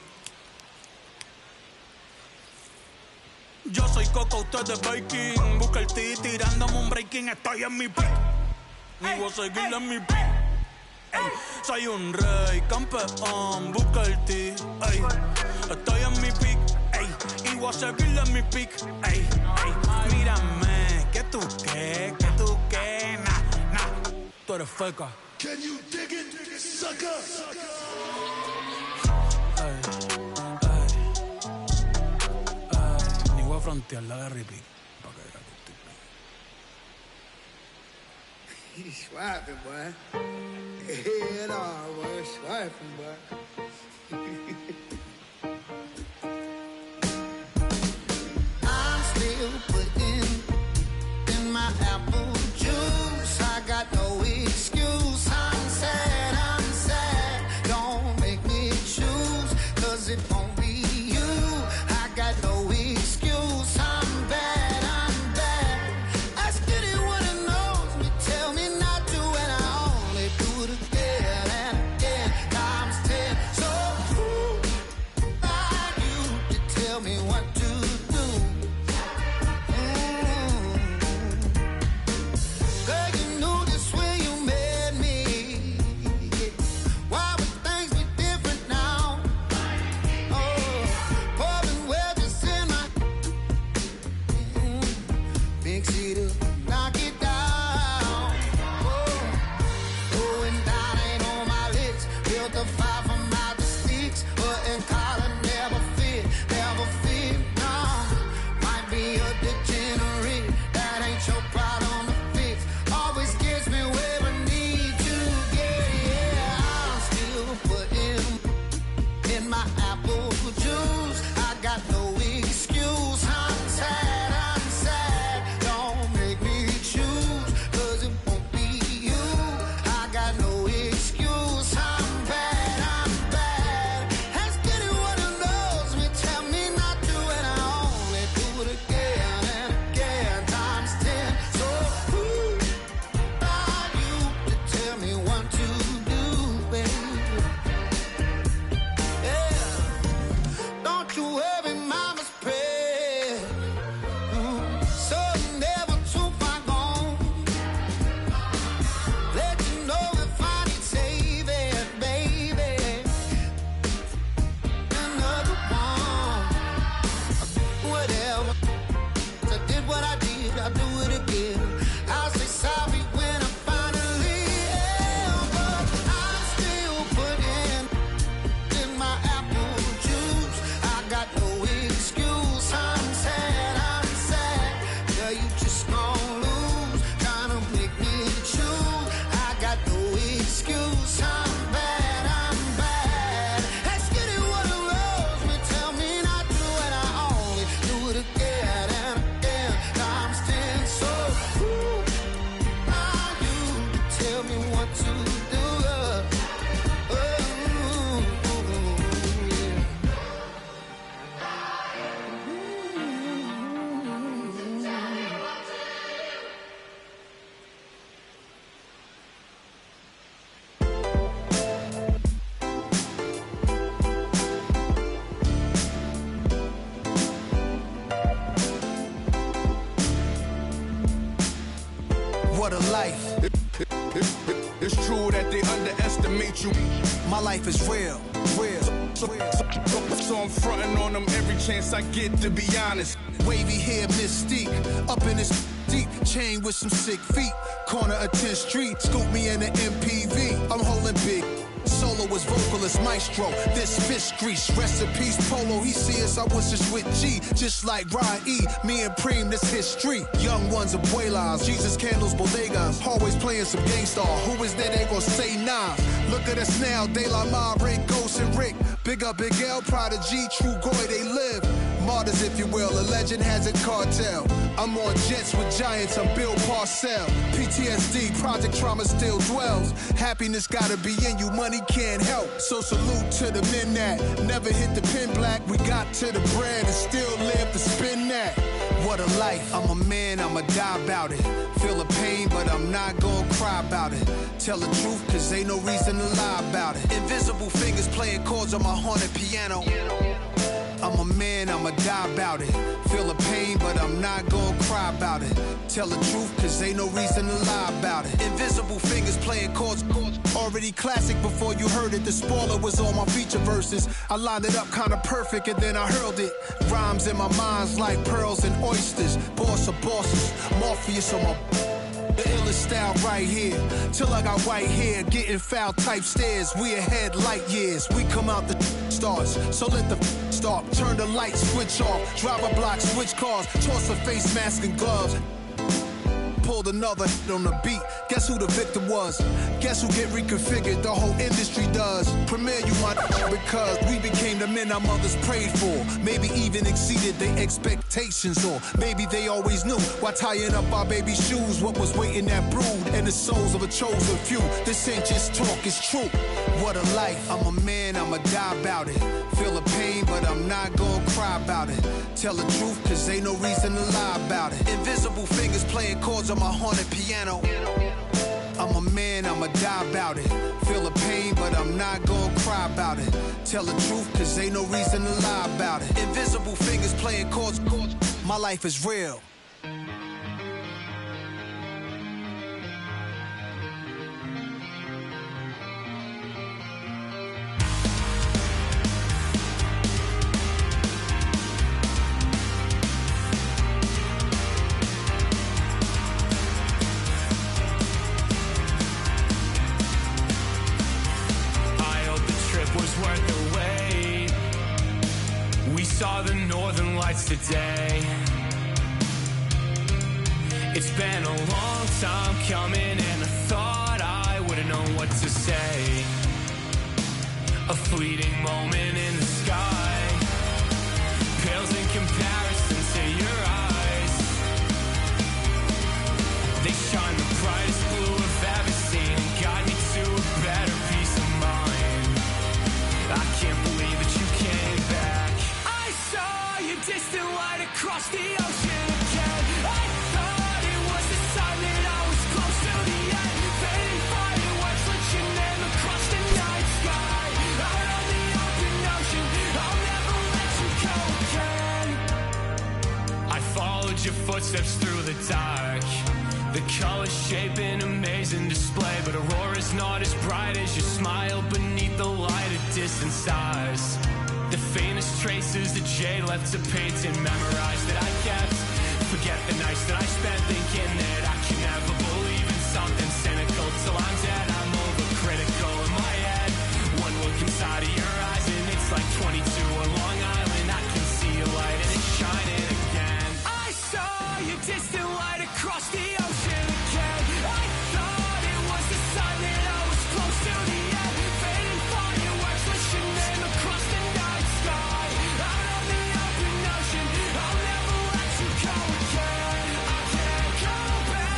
Yo soy Coco, usted es Baking. Busca el T tirándome un breaking, estoy en mi pick. Y voy a seguir en mi pick. Ey, soy un rey, campeón, busca el T. Ey, estoy en mi pick. Ey, y voy a seguir en mi pick. Ey, ey, mírame, que tú qué, nah, tú eres feca. Can you dig it, sucker? Ni voy a frontear la de Rippy. He's swiping, boy. Hell no, boy. Swiping, boy. I'm still putting in my apple juice. I got no excuse. I'm sad. Don't make me choose, 'cause it won't be you. I got no excuse. I'm bad. Ask anyone who knows me, tell me not to, and I only do it again and again, times 10. So who are you to tell me what to do? Girl, you knew this when you met me. Why would things be different now? Oh, pouring wedges in my big city, knock it down. Oh, and that ain't on my list. Built a fire from out the sticks, but in collar never fit, no. Might be a degenerate, that ain't your problem to fix. Always gets me where I need to get, yeah. I'm still putting in my apple juice. I got no excuse. I'm sad. Don't make me choose, 'cause it won't be you. I got no excuse. I'm bad. Ask anyone who knows me, tell me not to, and I only do it again and again, times 10. So who are you to tell me what to do, baby? Yeah. Don't you worry, mama's prayer. So never too far gone. Let you know if I need saving, baby. Another one. Whatever. I did what I did, I'll do it again. I'll say sorry when I finally am, but I'm still putting in my apple juice. I got no excuse. I'm sad. Girl, you just gon' lose, trying to make me choose. I got no excuse. I'm bad. Ask anyone who knows me, tell me not to, and I only What a life. It's true that they underestimate you. My life is real, real. So I'm fronting on them every chance I get, to be honest. Wavy hair, mystique, up in this deep chain with some sick feet. Corner of 10th Street, scoop me in the MPV. I'm holding big. Soloist, vocalist, maestro. This fish grease, rest in peace, Polo. He see us, I was just with G, just like Ryan E. Me and Preem, this history. Young ones, abuelas, Jesus candles, bodegas. Always playing some gangsta. Who is there? They gon' say nah. Look at us now, De La Ma, Rick, Ghost, and Rick. Big up, Big L, Prodigy, True Goy, they live. Martyrs, if you will, a legend has a cartel. I'm on jets with giants, I'm Bill Parcell. PTSD, project trauma still dwells. Happiness gotta be in you, money can't help. So salute to the men that never hit the pin black. We got to the bread and still live to spin that. What a life, I'm a man, I'ma die about it. Feel the pain, but I'm not gonna cry about it. Tell the truth, cause ain't no reason to lie about it. Invisible fingers playing chords on my haunted piano. I'm a man, I'ma die about it. Feel the pain, but I'm not gonna cry about it. Tell the truth, cause ain't no reason to lie about it. Invisible fingers playing chords. Already classic before you heard it. The spoiler was on my feature verses. I lined it up kinda perfect and then I hurled it. Rhymes in my mind's like pearls and oysters. Boss of bosses, Morpheus on my... The illest style right here. Till I got white hair, getting foul type stares. We ahead light years. We come out the starts. So let the start. Turn the light switch off. Drive a block, switch cars. Toss a face mask and gloves. Pulled another on the beat. Guess who the victim was? Guess who get reconfigured? The whole industry does. Premiere you my because we became the men our mothers prayed for. Maybe even exceeded their expectations, or maybe they always knew while tying up our baby shoes what was waiting that brood and the souls of a chosen few. This ain't just talk, it's true. What a life. I'm a man, I'ma die about it. Feel the pain, but I'm not gonna cry about it. Tell the truth, cause ain't no reason to lie about it. Invisible fingers playing chords on my haunted piano. I'm a man, I'ma die about it. Feel the pain, but I'm not gonna cry about it. Tell the truth, cause ain't no reason to lie about it. Invisible fingers playing chords. My life is real. Saw the northern lights today. It's been a long time coming, and I thought I would've known what to say. A fleeting moment in the sky pales in comparison to your eyes. They shine the brightest blue I've ever seen and guide me to a better peace of mind. I can't believe that you came back. Distant light across the ocean again. I thought it was the sign that I was close to the end. Fading fireworks lit your name across the night sky. Out on the open ocean, I'll never let you go again. I followed your footsteps through the dark. The colors shape an amazing display, but Aurora's not as bright as your smile beneath the light of distant stars. The faintest traces that Jay left to paint and memorize that I kept. Forget the nights that I spent thinking that I can never believe in something cynical. Till I'm dead, I'm overcritical in my head. One look inside of your eyes and it's like 22 on Long Island. I can see a light and it's shining again. I saw your distant light across the ocean again. I thought it was the sign that I was close to the end. Fading fireworks lit your name across the night sky. Out on the open ocean, I'll never let you go again. I can't go back.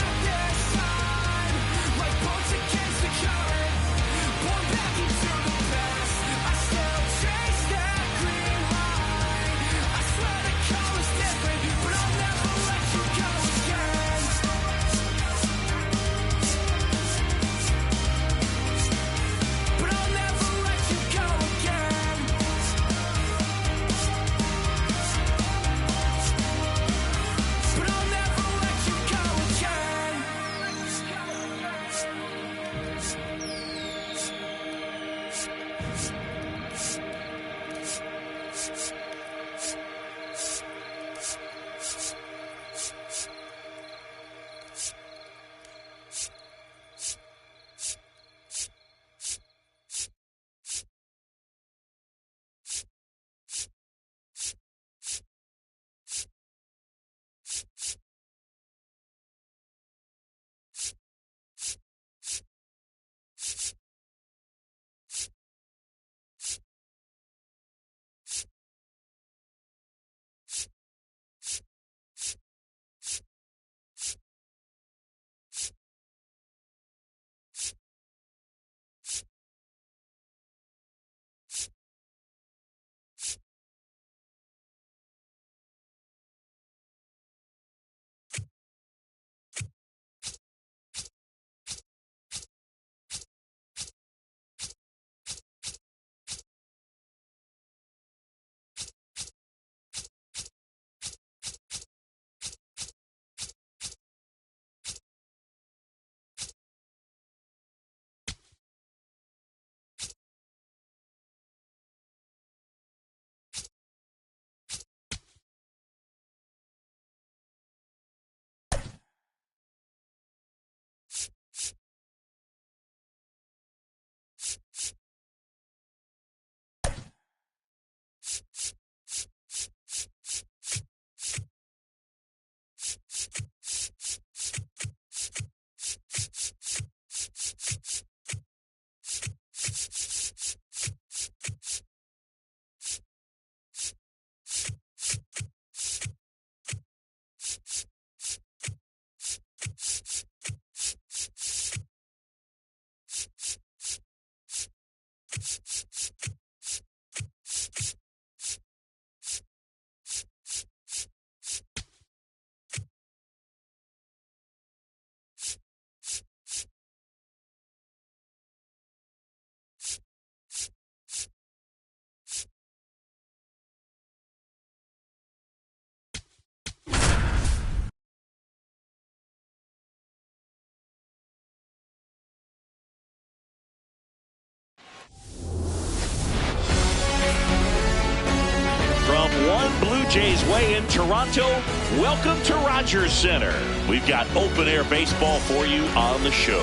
Jays weigh in Toronto. Welcome to Rogers Center. We've got open-air baseball for you on the show.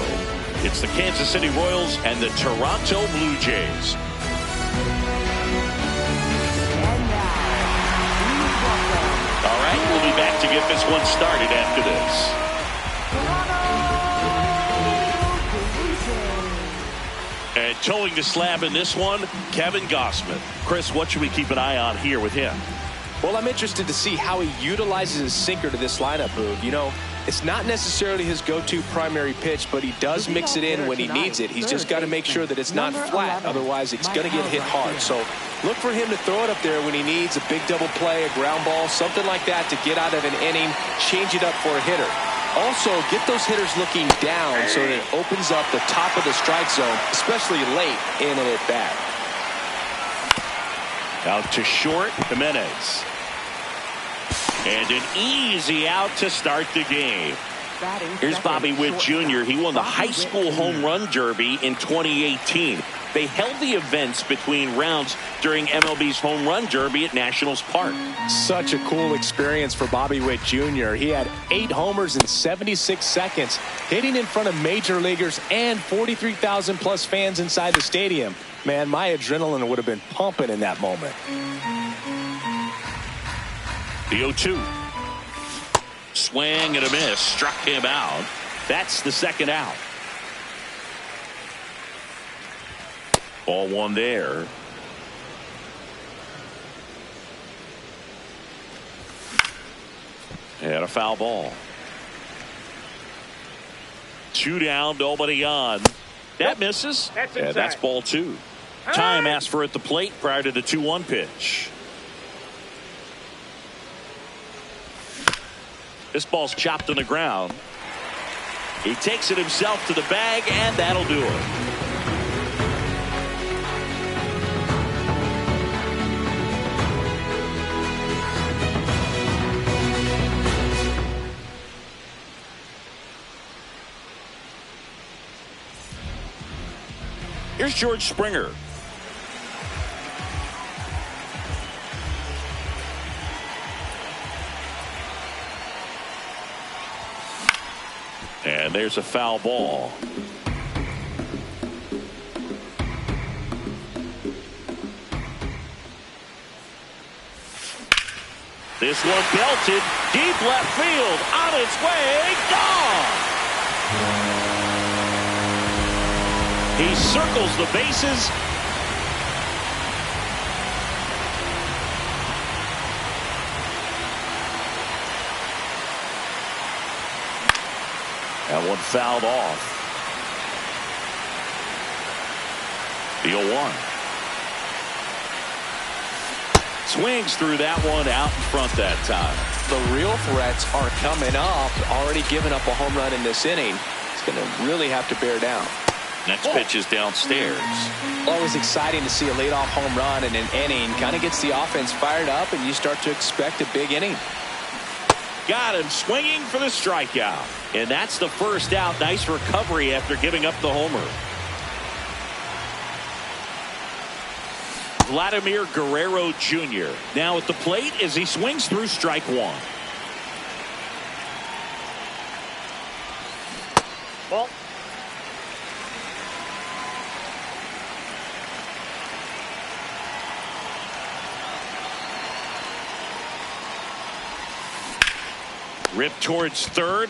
It's the Kansas City Royals and the Toronto Blue Jays. All right, we'll be back to get this one started after this. And towing the slab in this one, Kevin Gossman. Chris, what should we keep an eye on here with him? Well, I'm interested to see how he utilizes his sinker to this lineup, Boog. You know, it's not necessarily his go-to primary pitch, but he does mix it in when he needs it. He's just got to make sure that it's not flat. Otherwise, it's going to get hit hard. So look for him to throw it up there when he needs a big double play, a ground ball, something like that to get out of an inning, change it up for a hitter. Also, get those hitters looking down so that it opens up the top of the strike zone, especially late in an at-bat. Out to short, Jimenez. And an easy out to start the game. Here's Bobby Witt Jr. He won the high school home run derby in 2018. They held the events between rounds during MLB's home run derby at Nationals Park. Such a cool experience for Bobby Witt Jr. He had 8 homers in 76 seconds, hitting in front of major leaguers and 43,000 plus fans inside the stadium. Man, my adrenaline would have been pumping in that moment. The 0-2. Swing and a miss. Struck him out. That's the second out. Ball one there. And a foul ball. 2 down, nobody on. That misses. And that's ball 2. Time asked for at the plate prior to the 2-1 pitch. This ball's chopped on the ground. He takes it himself to the bag, and that'll do it. Here's George Springer. And there's a foul ball. This one belted deep left field, on its way, gone. He circles the bases. That one fouled off. The 0-1. Swings through that one out in front that time. The real threats are coming up. Already given up a home run in this inning. It's going to really have to bear down. Next pitch is downstairs. Always exciting to see a leadoff home run in an inning. Kind of gets the offense fired up, and you start to expect a big inning. Got him swinging for the strikeout. And that's the first out. Nice recovery after giving up the homer. Vladimir Guerrero Jr. now at the plate as he swings through strike 1. Ball. Ripped towards third.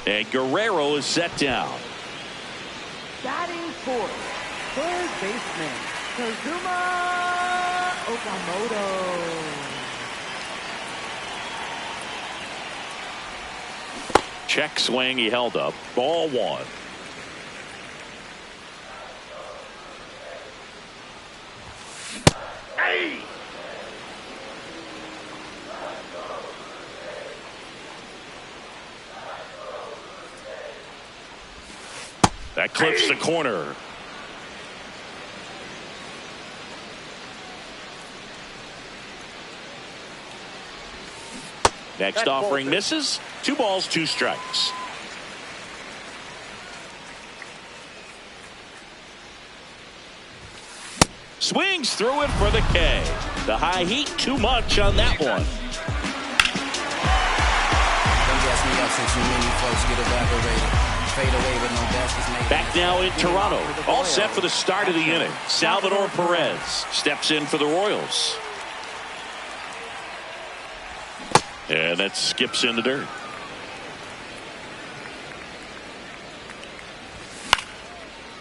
And Guerrero is set down. Batting fourth, third baseman, Kazuma Okamoto. Check swing, he held up. Ball 1. Hey! That clips the corner. Next offering misses. 2 balls, 2 strikes. Swings through it for the K. The high heat too much on that one. Back now in Toronto. All set for the start of the inning. Salvador Perez steps in for the Royals. And that skips in the dirt.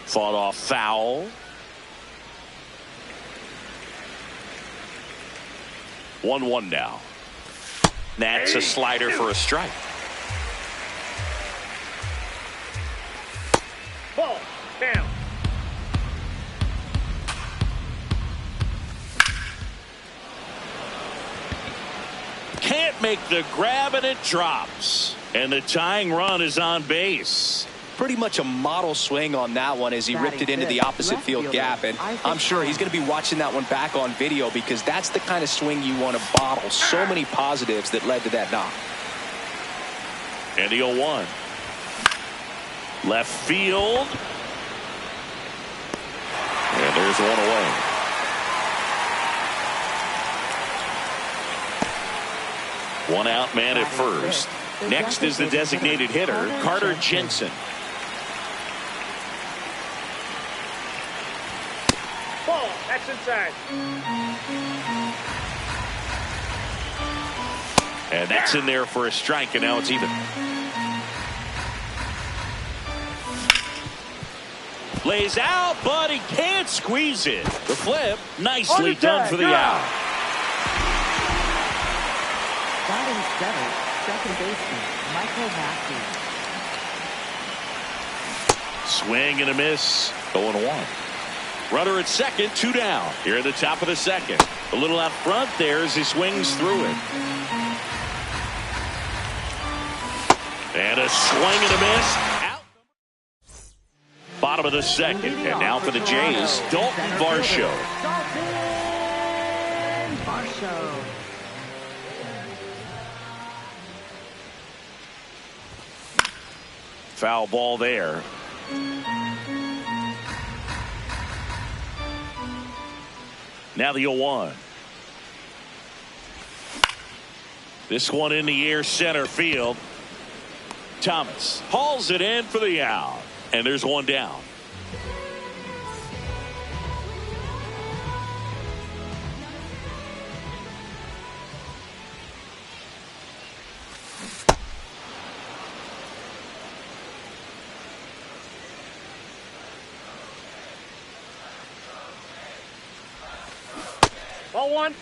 Fought off foul. 1-1 now. That's a slider for a strike. Ball down. Can't make the grab and it drops. And the tying run is on base. Pretty much a model swing on that one as he ripped it into the opposite field gap. And I'm sure he's going to be watching that one back on video because that's the kind of swing you want to bottle. So many positives that led to that knock. And the 0-1. Left field. And there's one away. One out man at first. Next is the designated hitter, Carter Jensen. Ball. That's inside. And that's in there for a strike, and now it's even. Lays out, but he can't squeeze it. The flip, nicely done for the out. Batting seventh, second baseman, Michael Mackey. Swing and a miss. 0-1. Runner at second, 2 down. Here at the top of the second. A little out front there as he swings through it. And a swing and a miss. Out. Bottom of the second. And now for the Jays, Dalton Varsho. Dalton Varsho. Foul ball there. Now the 0-1. This one in the air center field. Thomas hauls it in for the out. And there's one down. Ball one.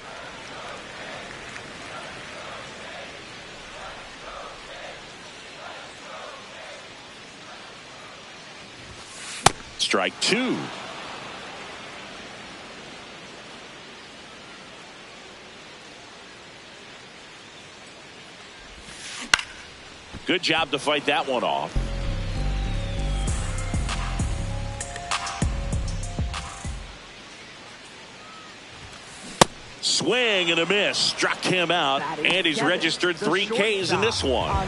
Strike 2. Good job to fight that one off. Swing and a miss. Struck him out. And he's registered 3 Ks in this one.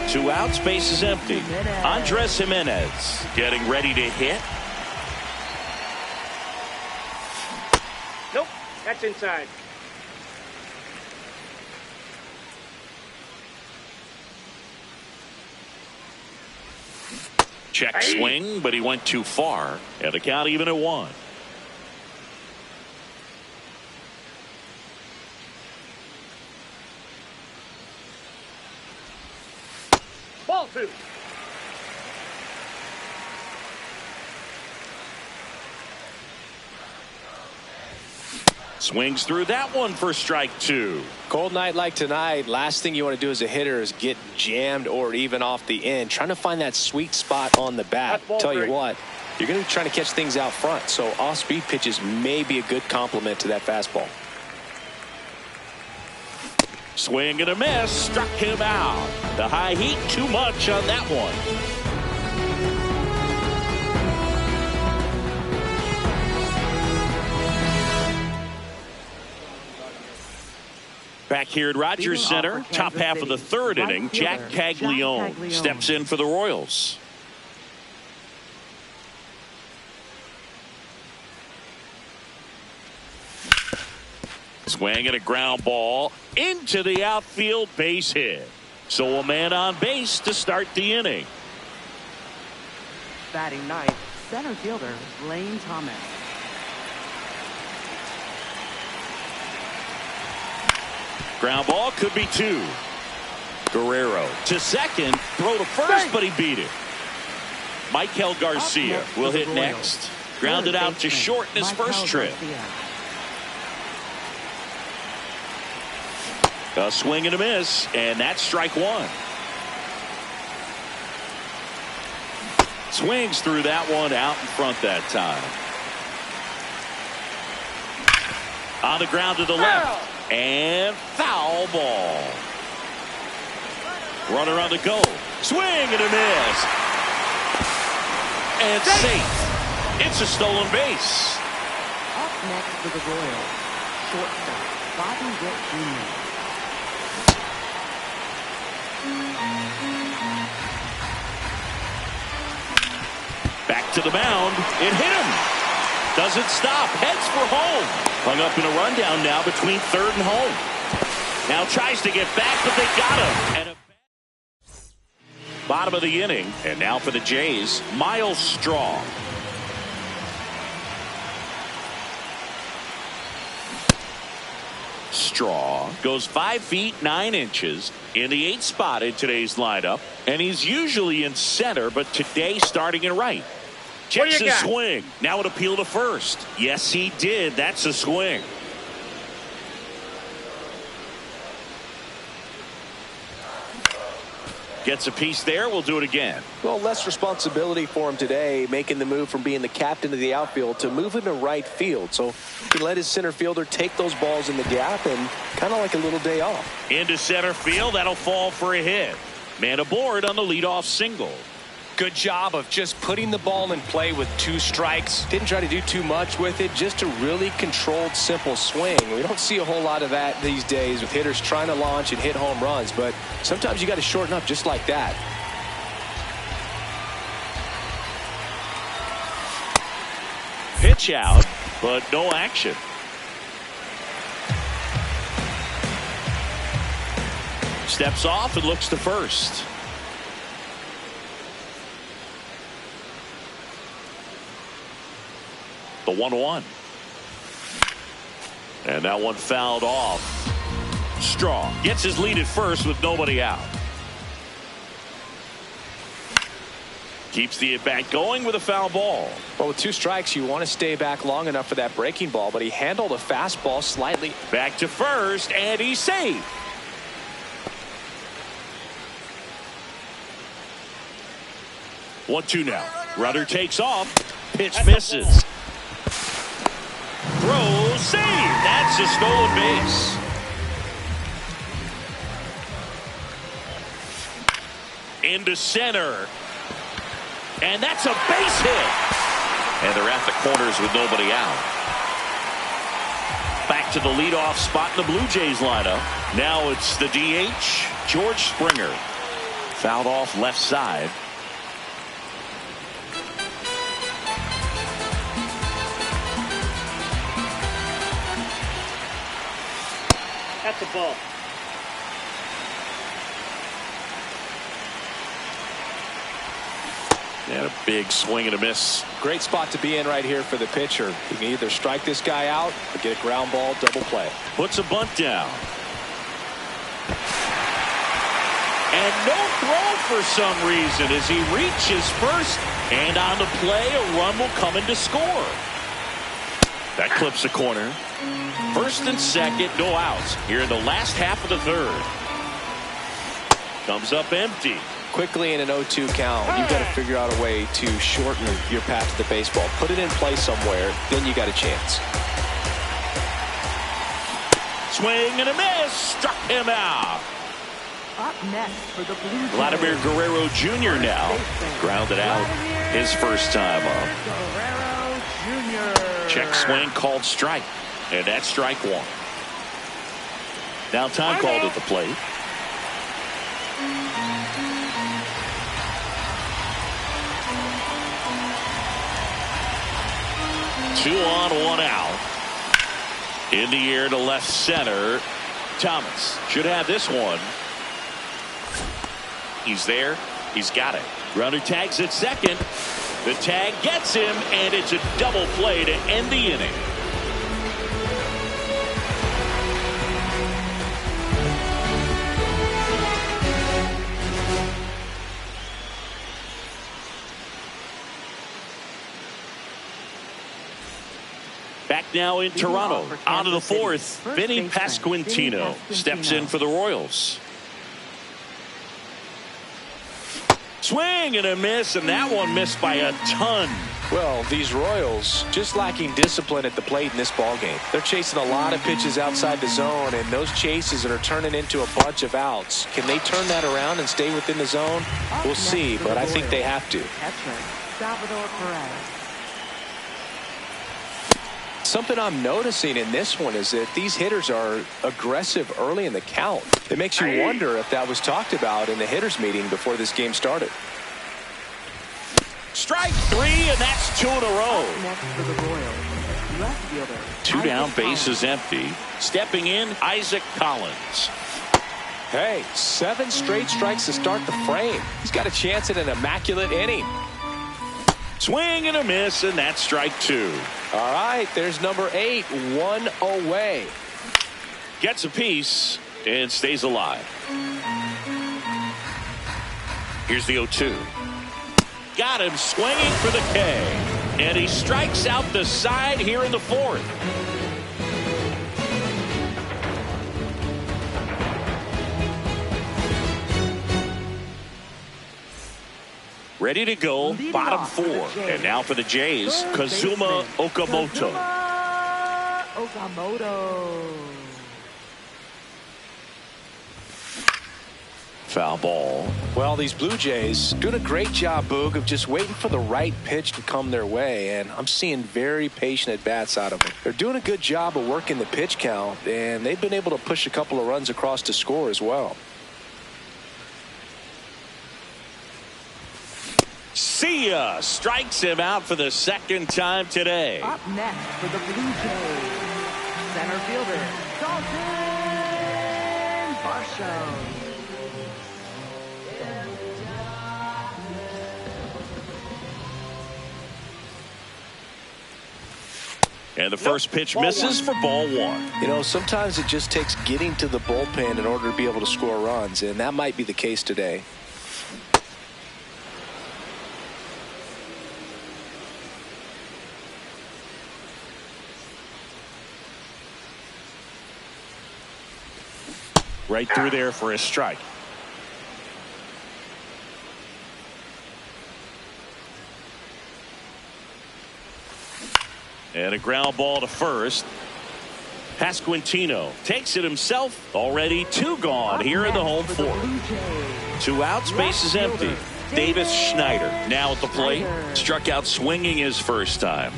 2 outs, base is empty. Andres Jimenez getting ready to hit. Nope. That's inside. Check swing, but he went too far. And the count even at 1. Ball 2. Swings through that one for strike 2. Cold night like tonight, last thing you want to do as a hitter is get jammed or even off the end. Trying to find that sweet spot on the bat. Tell you what, you're going to be trying to catch things out front. So off-speed pitches may be a good complement to that fastball. Swing and a miss. Struck him out. The high heat too much on that one. Back here at Rogers Center, top half of the third inning, Jack Caglione steps in for the Royals. Swing and a ground ball into the outfield, base hit. So a man on base to start the inning. Batting ninth, center fielder Lane Thomas. Ground ball could be 2. Guerrero to second, throw to first, but he beat it. Michael Garcia will hit next. Grounded out to short in his first trip. A swing and a miss, and that's strike 1. Swings through that one, out in front that time. On the ground to the left. And foul ball. Runner on the go. Swing and a miss. And safe. It's a stolen base. Up next for the Royals, shortstop Bobby Witt Jr. Back to the mound. It hit him. Doesn't stop. Heads for home. Hung up in a rundown now between third and home. Now tries to get back, but they got him. And bottom of the inning. And now for the Jays, Miles Straw. Straw goes 5 feet 9 inches in the 8th spot in today's lineup. And he's usually in center, but today starting in right. Checks his swing. Now it appeal to first. Yes, he did. That's a swing. Gets a piece there. We'll do it again. Well, less responsibility for him today, making the move from being the captain of the outfield to moving to right field. So he can let his center fielder take those balls in the gap and kind of like a little day off. Into center field. That'll fall for a hit. Man aboard on the leadoff single. Good job of just putting the ball in play with 2 strikes. Didn't try to do too much with it. Just a really controlled, simple swing. We don't see a whole lot of that these days with hitters trying to launch and hit home runs. But sometimes you got to shorten up just like that. Pitch out, but no action. Steps off and looks to first. The 1-1. And that one fouled off. Straw gets his lead at first with nobody out. Keeps the at-bat going with a foul ball. Well, with 2 strikes, you want to stay back long enough for that breaking ball, but he handled a fastball slightly. Back to first, and he's safe. One-two now. Runner takes off. Pitch misses. Throw, save. That's a stolen base. Into center. And that's a base hit. And they're at the corners with nobody out. Back to the leadoff spot in the Blue Jays lineup. Now it's the DH, George Springer. Fouled off left side. That's a ball. And a big swing and a miss. Great spot to be in right here for the pitcher. He can either strike this guy out or get a ground ball, double play. Puts a bunt down. And no throw for some reason as he reaches first. And on the play, a run will come in to score. That clips the corner. First and second, no outs here in the last half of the third. Comes up empty. Quickly in an 0-2 count, you've got to figure out a way to shorten your path to the baseball. Put it in play somewhere, then you got a chance. Swing and a miss. Struck him out. Up next for the Blue Jays, Vladimir Guerrero Jr. now. Grounded out his first time up. Guerrero Jr. Check swing called strike. And that's strike 1. Now time called at the plate. Two on, 1 out. In the air to left center. Thomas should have this one. He's there. He's got it. Runner tags at second. The tag gets him, and it's a double play to end the inning. Back now in Toronto. On to the fourth. Vinny Pasquantino steps in for the Royals. Swing and a miss, and that one missed by a ton. Well, these Royals just lacking discipline at the plate in this ballgame. They're chasing a lot of pitches outside the zone, and those chases are turning into a bunch of outs. Can they turn that around and stay within the zone? We'll see, but I think they have to. Something I'm noticing in this one is that these hitters are aggressive early in the count. It makes you wonder if that was talked about in the hitters meeting before this game started. Strike three, and that's two in a row. Two down, bases empty. Stepping in, Isaac Collins. Hey, 7 straight strikes to start the frame. He's got a chance at an immaculate inning. Swing and a miss, and that's strike two. All right, there's number 8, 1 away. Gets a piece and stays alive. Here's the 0-2. Got him swinging for the K. And he strikes out the side here in the fourth. Ready to go, bottom 4. And now for the Jays, Kazuma Okamoto. Foul ball. Well, these Blue Jays doing a great job, Boog, of just waiting for the right pitch to come their way, and I'm seeing very patient at-bats out of them. They're doing a good job of working the pitch count, and they've been able to push a couple of runs across to score as well. See ya! Strikes him out for the second time today. Up next for the Blue Jays, center fielder, Dalton Varsho. And the first pitch misses for ball 1. You know, sometimes it just takes getting to the bullpen in order to be able to score runs, and that might be the case today. Right through there for a strike. And a ground ball to first. Pasquantino takes it himself. Already 2 gone here in the home 4th. 2 outs, bases empty. Davis Schneider now at the plate. Struck out swinging his first time.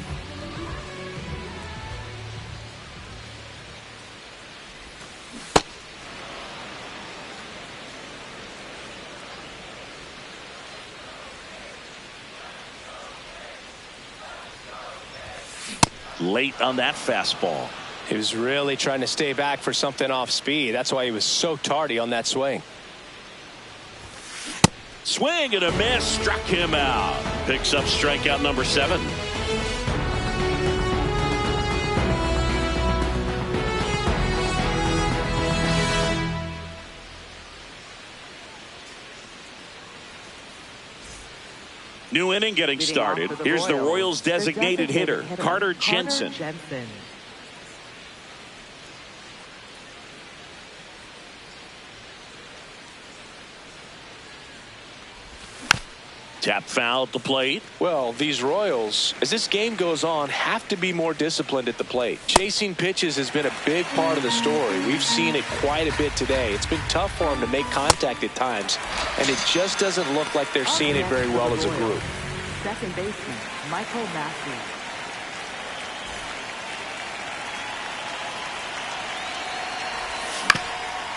Late on that fastball. He was really trying to stay back for something off speed. That's why he was so tardy on that swing. Swing and a miss, struck him out. Picks up strikeout number 7. New inning getting started. Here's the Royals designated hitter, Carter Jensen. Tap foul at the plate. Well, these Royals, as this game goes on, have to be more disciplined at the plate. Chasing pitches has been a big part of the story. We've seen it quite a bit today. It's been tough for them to make contact at times, and it just doesn't look like they're seeing it very well as a group. Second baseman, Michael Massey.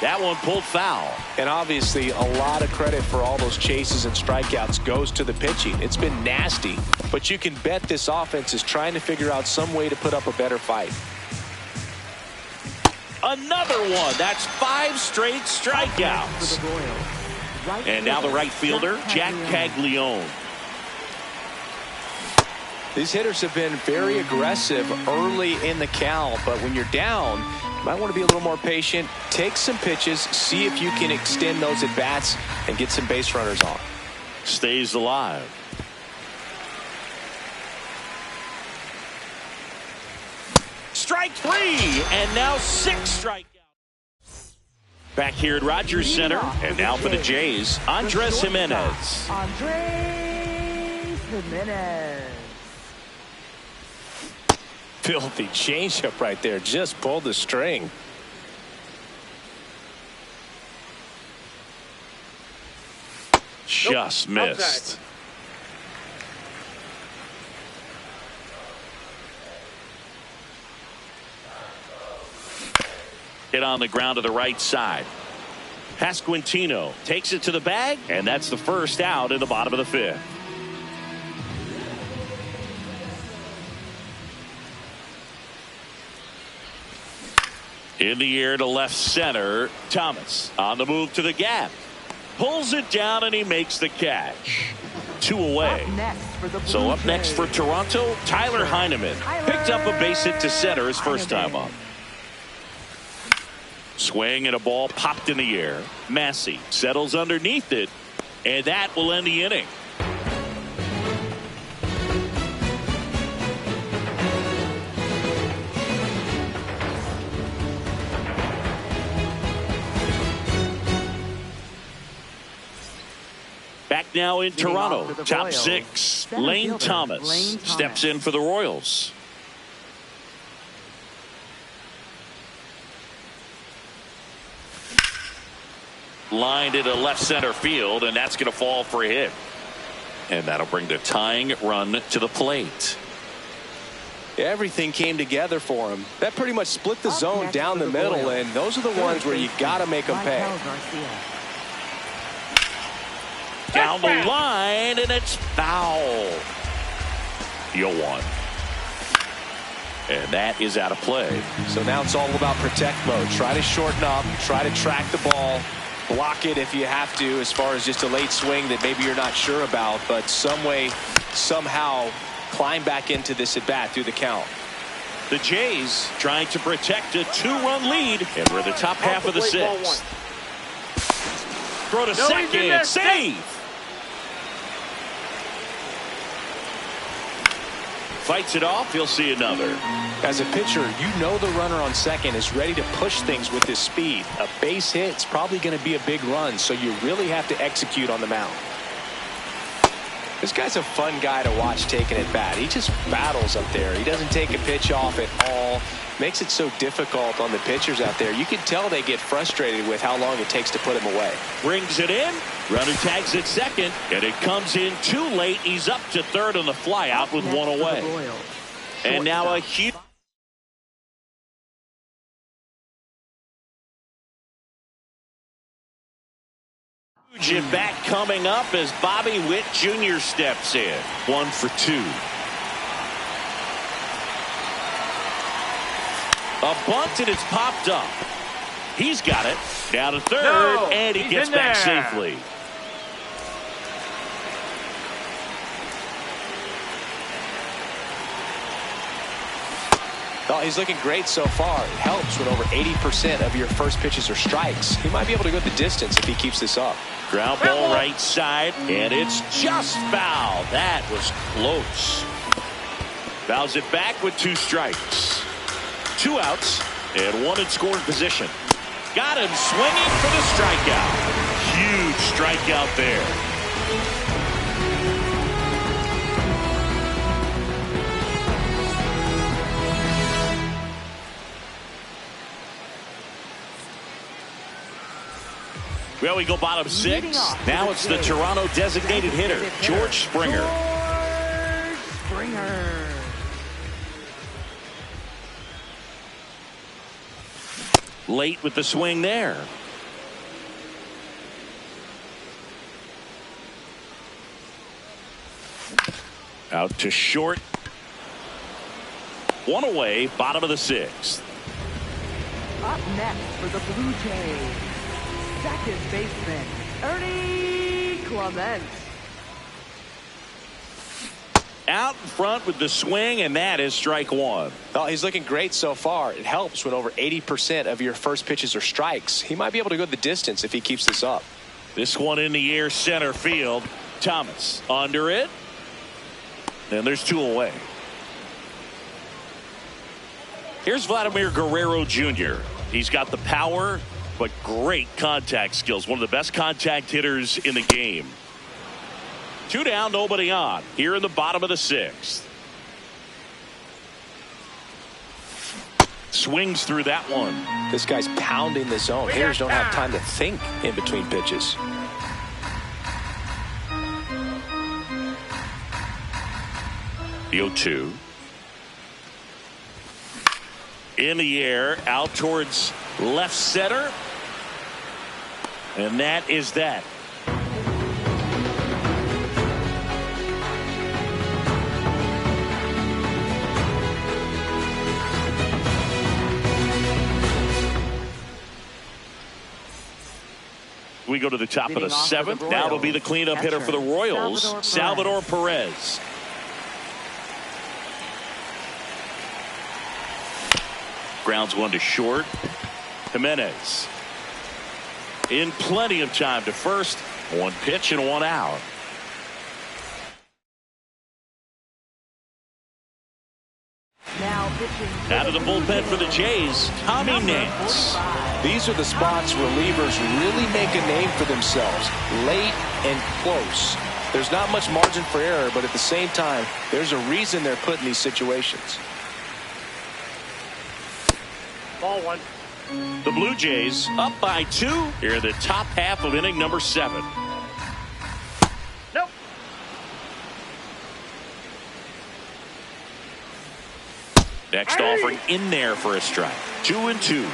That one pulled foul. And obviously a lot of credit for all those chases and strikeouts goes to the pitching. It's been nasty, but you can bet this offense is trying to figure out some way to put up a better fight. Another one. That's 5 straight strikeouts. And now the right fielder, Jack Caglione. These hitters have been very aggressive early in the count, but when you're down, you might want to be a little more patient. Take some pitches, see if you can extend those at bats and get some base runners on. Stays alive. Strike 3, and now 6 strikeouts. Back here at Rogers Center, and now for the Jays, Andres Jimenez. Andres Jimenez. Filthy changeup right there. Just pulled the string. Just missed. Hit on the ground to the right side. Pasquantino takes it to the bag, and that's the first out in the bottom of the 5th. In the air to left center. Thomas on the move to the gap. Pulls it down, and he makes the catch. 2 away. So up next for Toronto, Tyler Heineman. Picked up a base hit to center his first time up. Swing and a ball popped in the air. Massey settles underneath it, and that will end the inning. Back now in Toronto, top 6. Lane Thomas steps in for the Royals. Lined into left center field, and that's going to fall for a hit. And that'll bring the tying run to the plate. Everything came together for him. That pretty much split the zone down the middle, and those are the ones where you got to make them pay. Down the line, and it's foul. You won. And that is out of play. So now it's all about protect mode. Try to shorten up, try to track the ball. Block it if you have to, as far as just a late swing that maybe you're not sure about, but some way, somehow climb back into this at bat through the count. The Jays trying to protect a 2-run lead, and we're the top half of the 6th. Throw to second, save. Fights it off, he'll see another. As a pitcher, you know the runner on second is ready to push things with his speed. A base hit's probably going to be a big run, so you really have to execute on the mound. This guy's a fun guy to watch taking at bat. He just battles up there. He doesn't take a pitch off at all. Makes it so difficult on the pitchers out there. You can tell they get frustrated with how long it takes to put him away. Brings it in. Runner tags at second, and it comes in too late. He's up to third on the fly out with 1 away. And now a huge at bat coming up as Bobby Witt Jr. steps in. 1 for 2. A bunt, and it's popped up. He's got it. Down to third, and he gets back safely. Well, he's looking great so far. It helps when over 80% of your first pitches are strikes. He might be able to go the distance if he keeps this up. Ground ball right side, and it's just foul. That was close. Fouls it back with 2 strikes. 2 outs, and 1 in scoring position. Got him swinging for the strikeout. Huge strikeout there. Well, we go bottom 6. Now it's the Toronto designated hitter, George Springer. Late with the swing there. Out to short. 1 away, bottom of the 6th. Up next for the Blue Jays, second baseman, Ernie Clement. Out in front with the swing, and that is strike one. Oh, he's looking great so far. It helps when over 80% of your first pitches are strikes. He might be able to go the distance if he keeps this up. This one in the air, center field. Thomas under it. And there's two away. Here's Vladimir Guerrero Jr. He's got the power, but great contact skills. One of the best contact hitters in the game. Two down, nobody on. Here in the bottom of the sixth. Swings through that one. This guy's pounding the zone. Hitters don't have time to think in between pitches. The 0-2. In the air, out towards left center. And that is that. We go to the top of the seventh. Now it'll be the cleanup hitter for the Royals, Salvador Perez. Grounds one to short. Jimenez in plenty of time to first. One pitch and one out. Now pitching out of the bullpen for the Jays, Tommy Nance. These are the spots relievers really make a name for themselves, late and close. There's not much margin for error, but at the same time, there's a reason they're put in these situations. Ball one. The Blue Jays up by 2 here in the top half of inning number 7. Nope. Next offering in there for a strike. 2-2.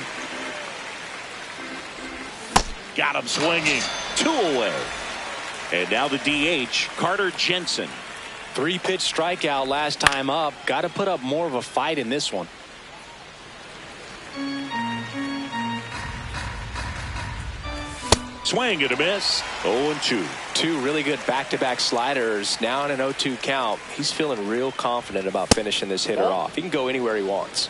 Got him swinging. 2 away. And now the DH, Carter Jensen. 3-pitch strikeout last time up. Got to put up more of a fight in this one. Swing and a miss. 0-2. 2 really good back-to-back sliders. Now in an 0-2 count. He's feeling real confident about finishing this hitter off. He can go anywhere he wants.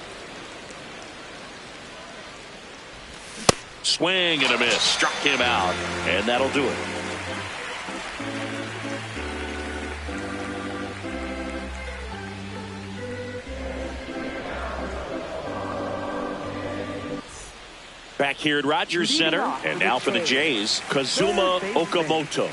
Swing and a miss. Struck him out. And that'll do it. Back here at Rogers Center, and now for the Jays, Kazuma Okamoto.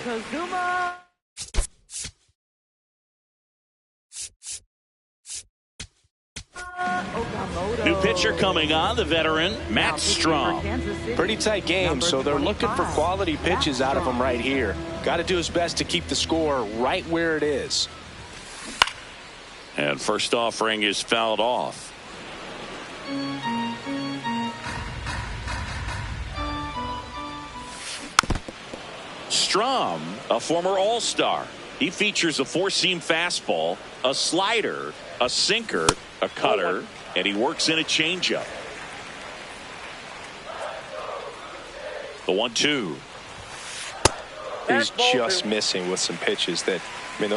New pitcher coming on, the veteran, Matt Strom. Pretty tight game, so they're looking for quality pitches out of him right here. Got to do his best to keep the score right where it is. And first offering is fouled off. Strom, a former All-Star. He features a 4-seam fastball, a slider, a sinker, a cutter, and he works in a changeup. The 1-2. He's just missing with some pitches that, I mean,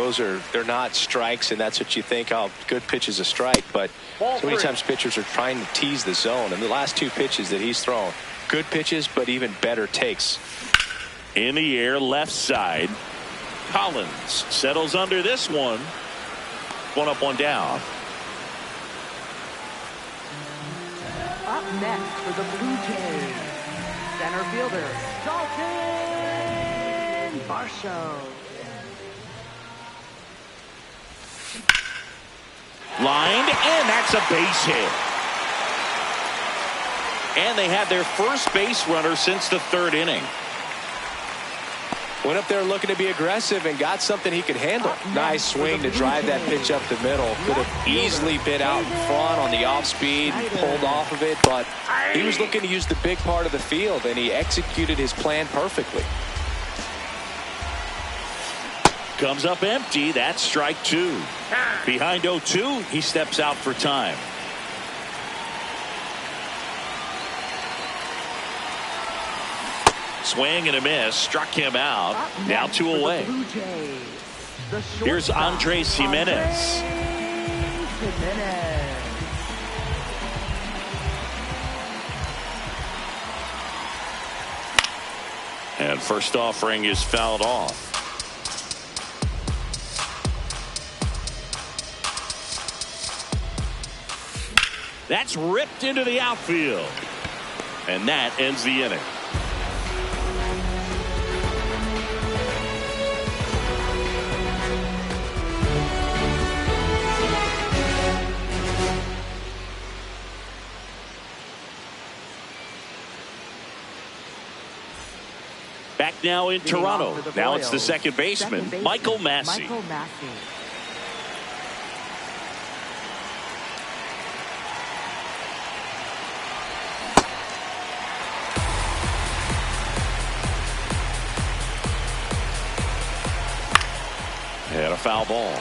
they're not strikes, and that's what you think, oh, good pitch is a strike, but so many times pitchers are trying to tease the zone, and the last 2 pitches that he's thrown, good pitches, but even better takes. In the air, left side. Collins settles under this one. 1 up, 1 down. Up next for the Blue Jays, center fielder, Dalton Varsho. Lined, and that's a base hit. And they had their first base runner since the 3rd inning. Went up there looking to be aggressive and got something he could handle. Nice swing to drive that pitch up the middle. Could have easily been out in front on the off speed, pulled off of it, but he was looking to use the big part of the field, and he executed his plan perfectly. Comes up empty. That's strike 2. Behind 0-2, he steps out for time. swing and a miss. Struck him out. Now 2 away. Here's Andres Jimenez. And first offering is fouled off. That's ripped into the outfield. And that ends the inning. Back now in Toronto. Now it's the second baseman, Michael Massey. And a foul ball.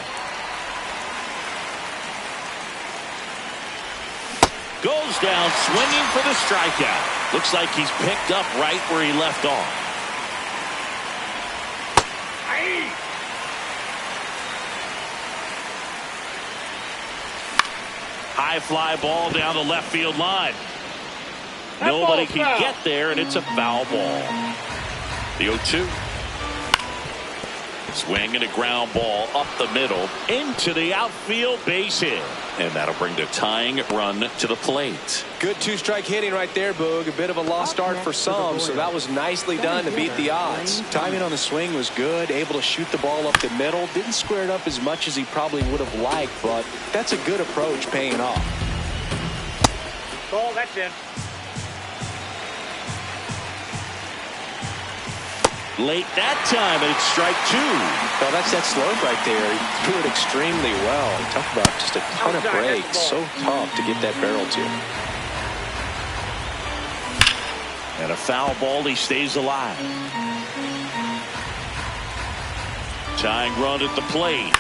Goes down swinging for the strikeout. Looks like he's picked up right where he left off. High fly ball down the left field line. Nobody can get there, and it's a foul ball. The 0-2. Swing and a ground ball up the middle into the outfield, base hit. And that'll bring the tying run to the plate. Good 2-strike hitting right there, Boog. A bit of a lost start for some, so that was nicely done to beat the odds. Timing on the swing was good, able to shoot the ball up the middle. Didn't square it up as much as he probably would have liked, but that's a good approach paying off. Ball, that's in. Late that time, and it's strike 2. Well, that's that slope right there. He threw it extremely well. Talk about just a ton of breaks. So tough to get that barrel to. And a foul ball, he stays alive. Tying run at the plate.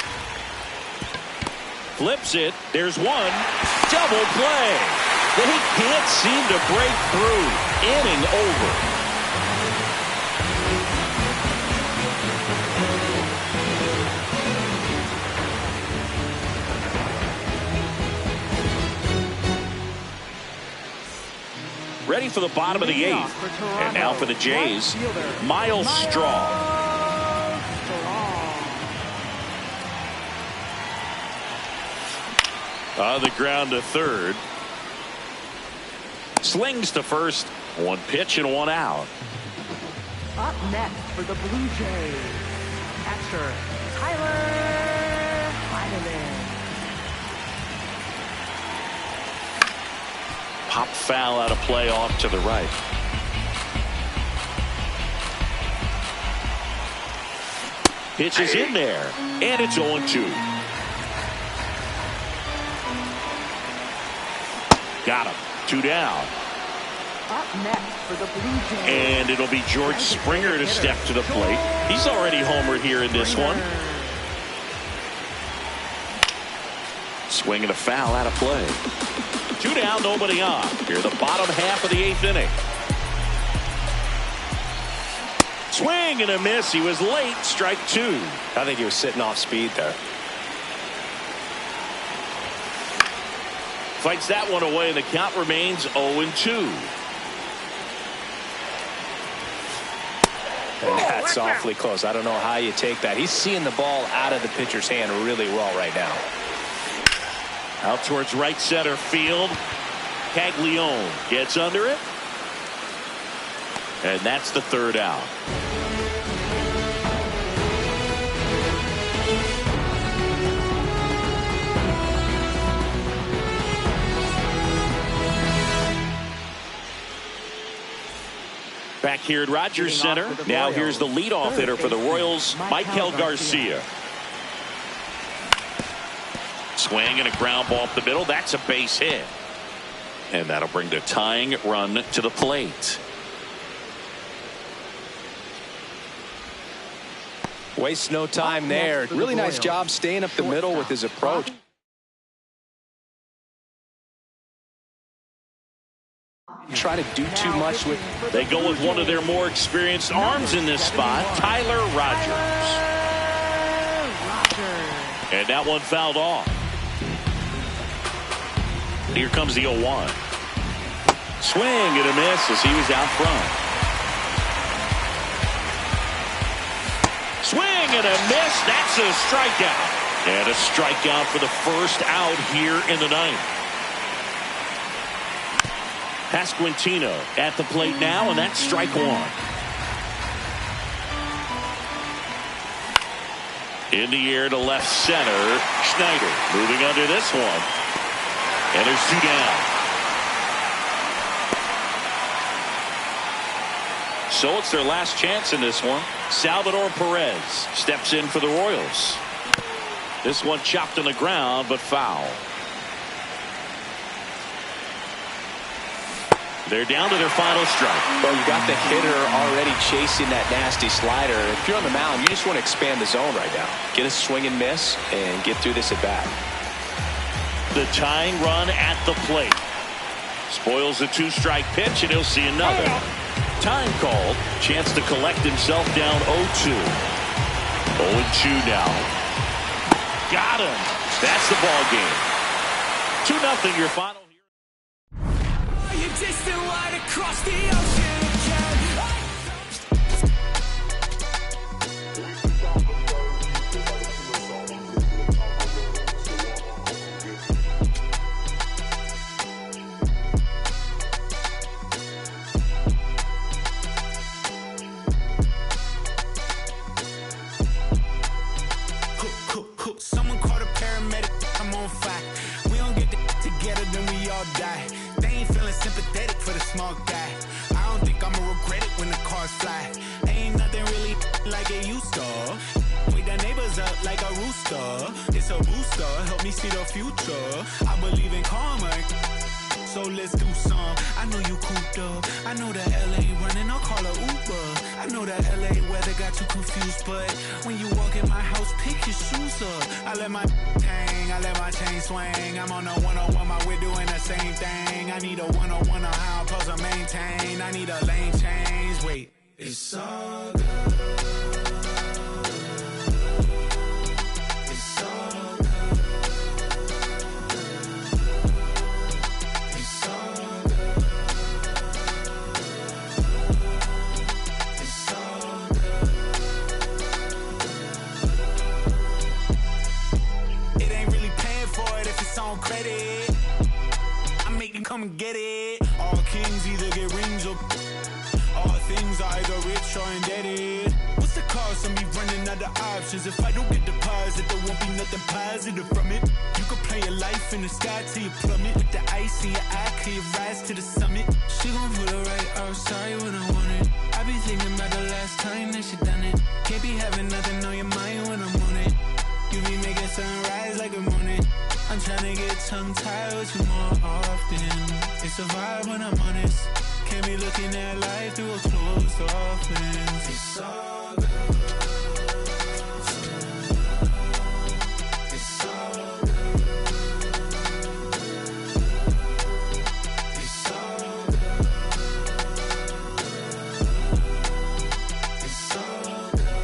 Flips it. There's one. Double play. They can't seem to break through. Inning over. Ready for the bottom of the 8th. And now for the Jays, Miles Straw. On the ground to third. Slings to first. 1 pitch and 1 out. Up next for the Blue Jays, catcher Tyler Heineman. Pop foul out of play off to the right. Pitch is in there, and it's 0-2. Got him. 2 down. Up next for the Blue Jays. And it'll be George Springer to step to the plate. He's already homered here in this one. Swinging a foul out of play. 2 down, nobody on. Here, the bottom half of the 8th inning. Swing and a miss. He was late. Strike 2. I think he was sitting off speed there. Fights that one away, and the count remains 0-2. And that's awfully close. I don't know how you take that. He's seeing the ball out of the pitcher's hand really well right now. Out towards right center field. Caglione gets under it. And that's the 3rd out. Back here at Rogers Center. Now here's the leadoff hitter for the Royals, Michael Garcia. Swing and a ground ball up the middle. That's a base hit. And that'll bring the tying run to the plate. Wastes no time there. Really nice job staying up the middle with his approach. try to do too much with. They go with one of their more experienced arms in this spot, Tyler Rogers. And that one fouled off. Here comes the 0-1. Swing and a miss as he was out front. Swing and a miss. That's a strikeout. And a strikeout for the first out here in the ninth. Pasquantino at the plate now, and that's strike one. In the air to left center. Schneider moving under this one. And there's two down. So it's their last chance in this one. Salvador Perez steps in for the Royals. This one chopped on the ground, but foul. They're down to their final strike. Well, you got the hitter already chasing that nasty slider. If you're on the mound, you just want to expand the zone right now. Get a swing and miss and get through this at bat. The tying run at the plate. Spoils the two-strike pitch, and he'll see another. Time called. Chance to collect himself down 0-2. 0-2 now. Got him. That's the ball game. 2-0 your final. You distant light across the ocean again. Someone called a paramedic. I'm on fire. We don't get together, then we all die. They ain't feeling sympathetic for the small guy. I don't think I'ma regret it when the cars fly. Ain't nothing really like it used to. Wake the neighbors up like a rooster. It's a booster, help me see the future. I believe in karma, so let's do some. I know you cooped up. I know that LA running, I'll call a Uber. I know that LA weather got you confused, but when you walk in my house, pick your shoes up. I let my hang, I let my chain swing. I'm on a 101, my way doing the same thing. I need a 101 on how I'm supposed to maintain. I need a lane change. Wait, it's all good. It's all good. It's all good. It's all good. It ain't really paying for it if it's on credit. I make you come and get it. All kings either get rings or all things are either rich or indebted. What's the cost of me running out of options? If I don't get deposit, there won't be nothing positive from it. You could play your life in the sky till you plummet. With the ice in your eye, till you rise to the summit. She gon' put it right outside when I want it. I be thinking about the last time that she done it. Can't be having nothing on your mind when I'm on it. You be making sunrise like a morning. I'm tryna get tongue-tied with you more often. It's a vibe when I'm honest. Can't be looking at life through a closed off lens. It's all good. It's all good. It's all good. It's all good.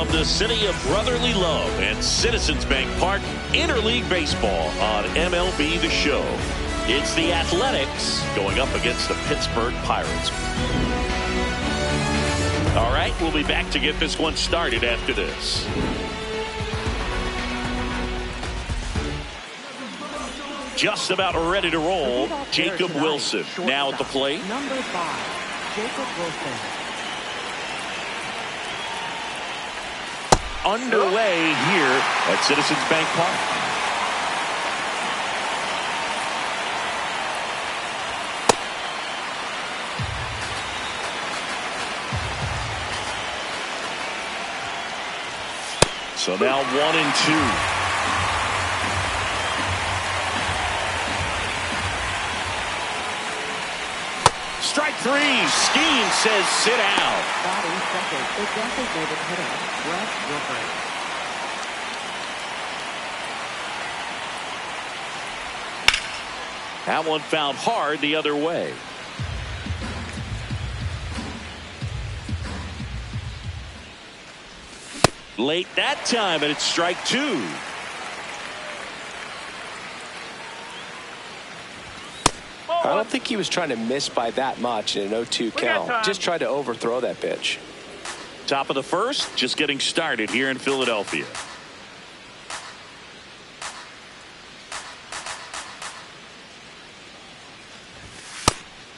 from the city of brotherly love and Citizens Bank Park, interleague baseball on MLB The Show. It's the Athletics going up against the Pittsburgh Pirates. All right, we'll be back to get this one started after this. Just about ready to roll. Jacob Wilson now at the plate. Number 5, Jacob Wilson. Underway here at Citizens Bank Park. So now 1-2. Strike 3. Skeen says sit down. Batting second, the designated hitter, Brett Rupert. That one found hard the other way. Late that time, and it's strike 2. I don't think he was trying to miss by that much in an 0-2 count. Just tried to overthrow that pitch. Top of the first, just getting started here in Philadelphia.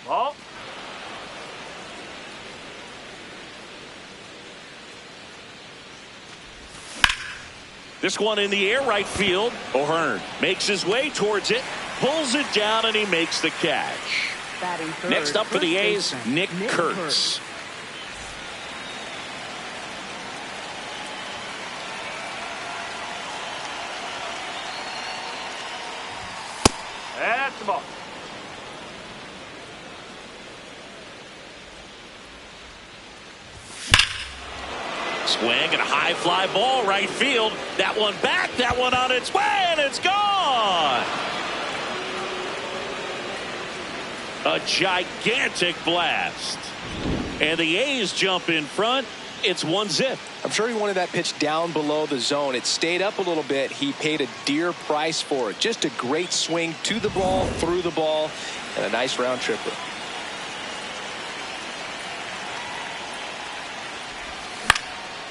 Ball. This one in the air, right field. O'Hearn makes his way towards it, pulls it down, and he makes the catch. Batting third, Next up for the A's, baseman, Nick Kurtz. That's the ball. Swing and a high fly ball right field. That one back, that one on its way, and it's gone. A gigantic blast. And the A's jump in front. It's 1-0. I'm sure he wanted that pitch down below the zone. It stayed up a little bit. He paid a dear price for it. Just a great swing to the ball, through the ball, and a nice round tripper.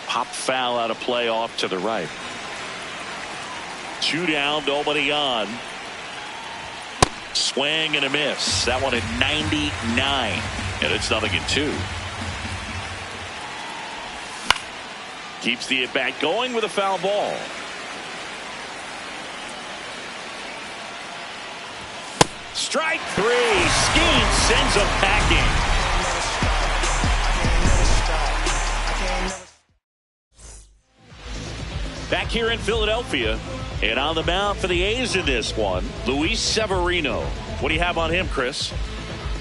Pop foul out of play off to the right. 2 down, nobody on. Swing and a miss. That one at 99. And it's 0-2. Keeps the at-bat going with a foul ball. Strike 3. Skeen sends him packing. Back here in Philadelphia, and on the mound for the A's in this one, Luis Severino. What do you have on him, Chris?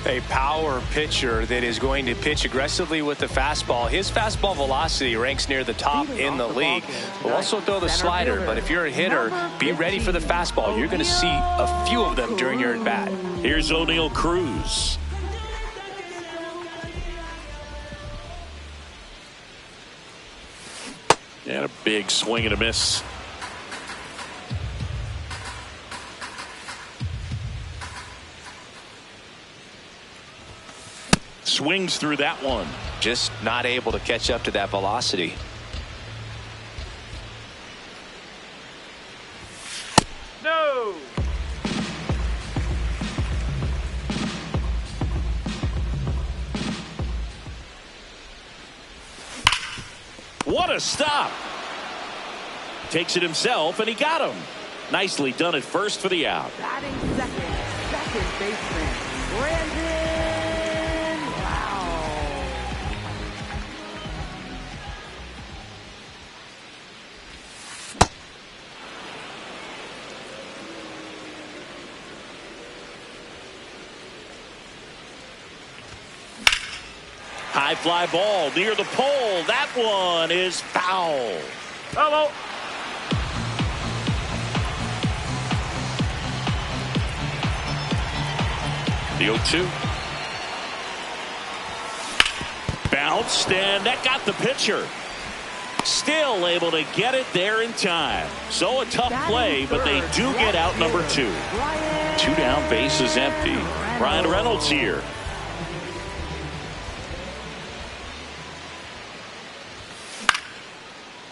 A power pitcher that is going to pitch aggressively with the fastball. His fastball velocity ranks near the top in the league. Will also throw the slider, but if you're a hitter, be ready for the fastball. You're going to see a few of them during your at-bat. Here's O'Neal Cruz. And a big swing and a miss. Swings through that one. Just not able to catch up to that velocity. No. What a stop. Takes it himself, and he got him. Nicely done at first for the out. Batting second baseman, Brandon. Wow. High fly ball near the pole. That one is foul. Hello. The 0-2. Bounced, and that got the pitcher. Still able to get it there in time. So a tough play, but they do get out number 2. 2 down, bases empty. Ryan Reynolds here.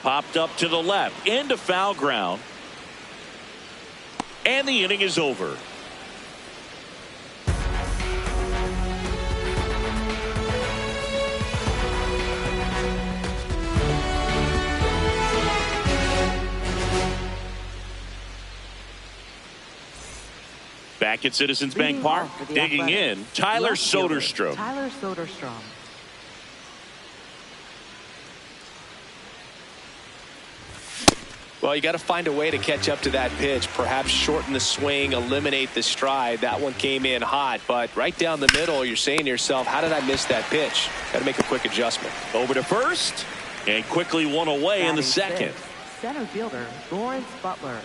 Popped up to the left, into foul ground. And the inning is over. Back at Citizens Bank Park, digging in, Tyler Soderstrom. Tyler Soderstrom. Well, you got to find a way to catch up to that pitch. Perhaps shorten the swing, eliminate the stride. That one came in hot, but right down the middle, you're saying to yourself, how did I miss that pitch? Got to make a quick adjustment. Over to first, and quickly one away in the second. Center fielder, Lawrence Butler.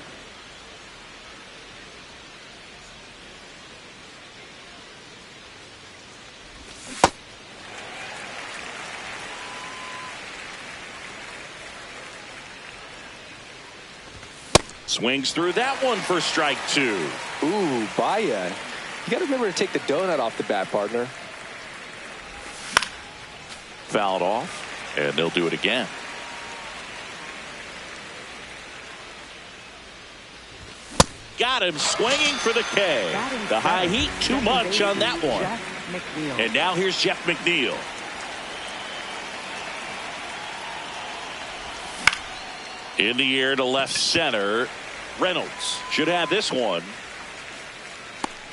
Swings through that one for strike 2. Ooh, Baya. You got to remember to take the donut off the bat, partner. Fouled off, and they'll do it again. Got him swinging for the K. The high heat, too much on that one. And now here's Jeff McNeil. In the air to left center. Reynolds should have this one.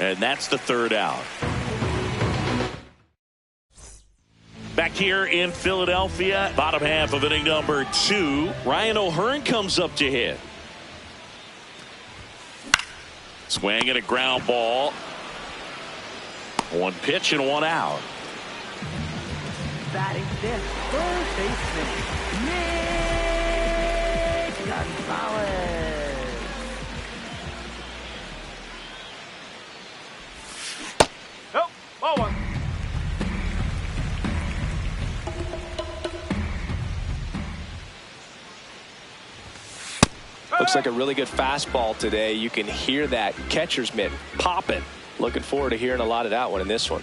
And that's the third out. Back here in Philadelphia, bottom half of inning number 2. Ryan O'Hearn comes up to hit. Swing and a ground ball. One pitch and one out. Batting fifth, third baseman, Nick Gonzalez. Nope, ball one. Looks like a really good fastball today. You can hear that catcher's mitt popping. Looking forward to hearing a lot of that one in this one.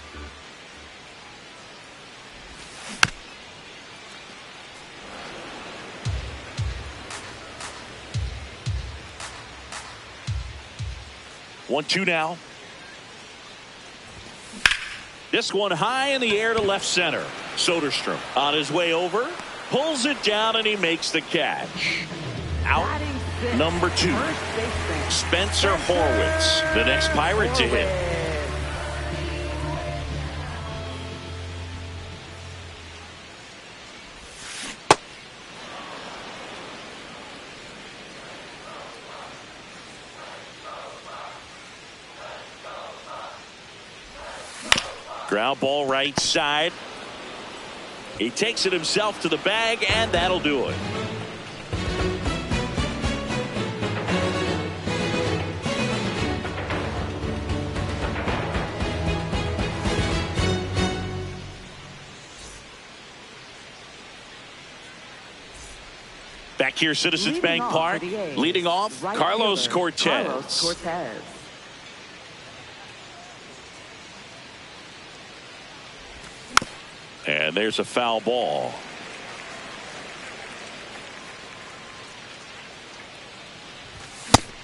One, two now. This one high in the air to left center. Soderstrom on his way over, pulls it down, and he makes the catch. Out number 2. Spencer Horwitz, the next Pirate to hit. Ground ball right side. He takes it himself to the bag, and that'll do it. Back here, Citizens Bank Park. Leading off, Carlos Cortez. And there's a foul ball.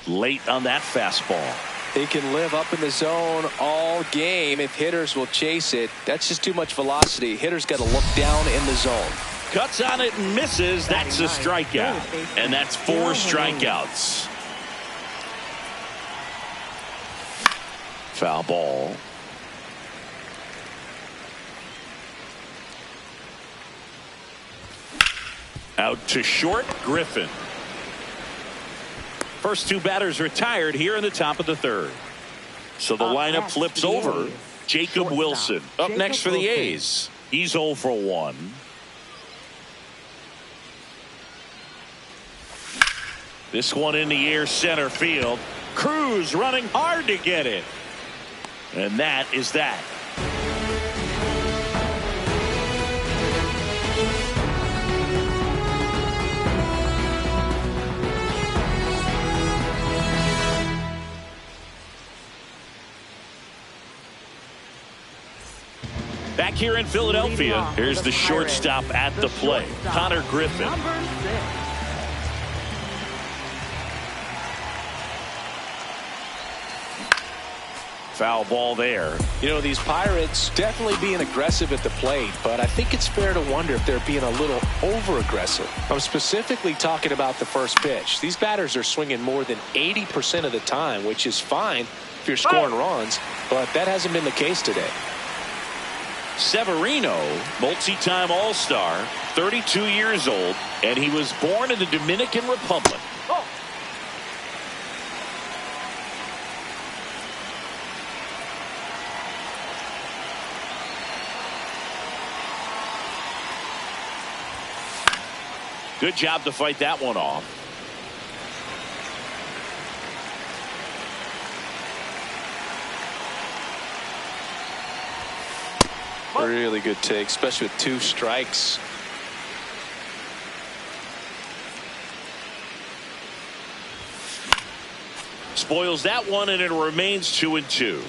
Late on that fastball. He can live up in the zone all game if hitters will chase it. That's just too much velocity. Hitters got to look down in the zone. Cuts on it and misses. That's a strikeout. And that's 4 strikeouts. Foul ball. Out to short, Griffin. First 2 batters retired here in the top of the 3rd. So the lineup flips over. Jacob Wilson up next for the A's. He's 0 for 1. This one in the air center field. Cruz running hard to get it. And that is that. Back here in Philadelphia, here's the shortstop at the plate, Connor Griffin. Number 6. Foul ball there. You know, these Pirates definitely being aggressive at the plate, but I think it's fair to wonder if they're being a little over-aggressive. I'm specifically talking about the first pitch. These batters are swinging more than 80% of the time, which is fine if you're scoring runs, but that hasn't been the case today. Severino, multi-time All-Star, 32 years old, and he was born in the Dominican Republic. Good job to fight that one off. Really good take, especially with 2 strikes. Spoils that one, and it remains 2-2.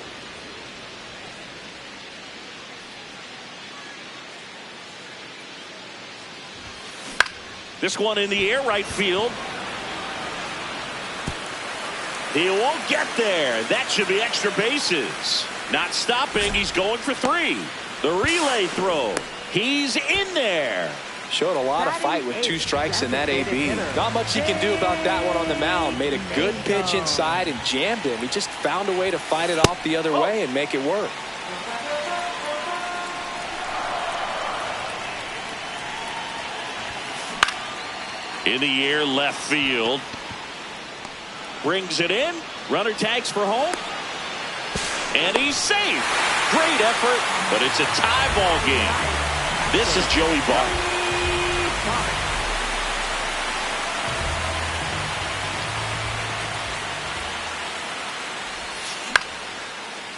This one in the air, right field. He won't get there. That should be extra bases. Not stopping. He's going for 3. The relay throw. He's in there. Showed a lot of fight with 2 strikes in that AB. Not much he can do about that one on the mound. Made a good pitch inside and jammed him. He just found a way to fight it off the other way and make it work. In the air, left field. Brings it in. Runner tags for home. And he's safe. Great effort, but it's a tie ball game. This is Joey Bart.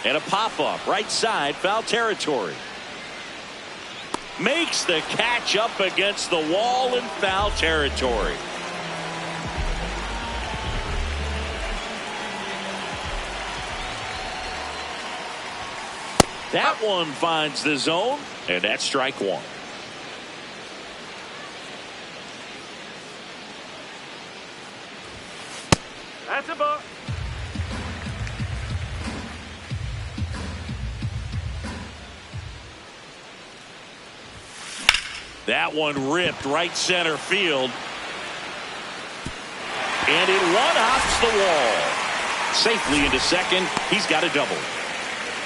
And a pop-up, right side, foul territory. Makes the catch up against the wall in foul territory. That one finds the zone, and that's strike 1. That's a ball. That one ripped right center field. And it one-hops the wall. Safely into second. He's got a double.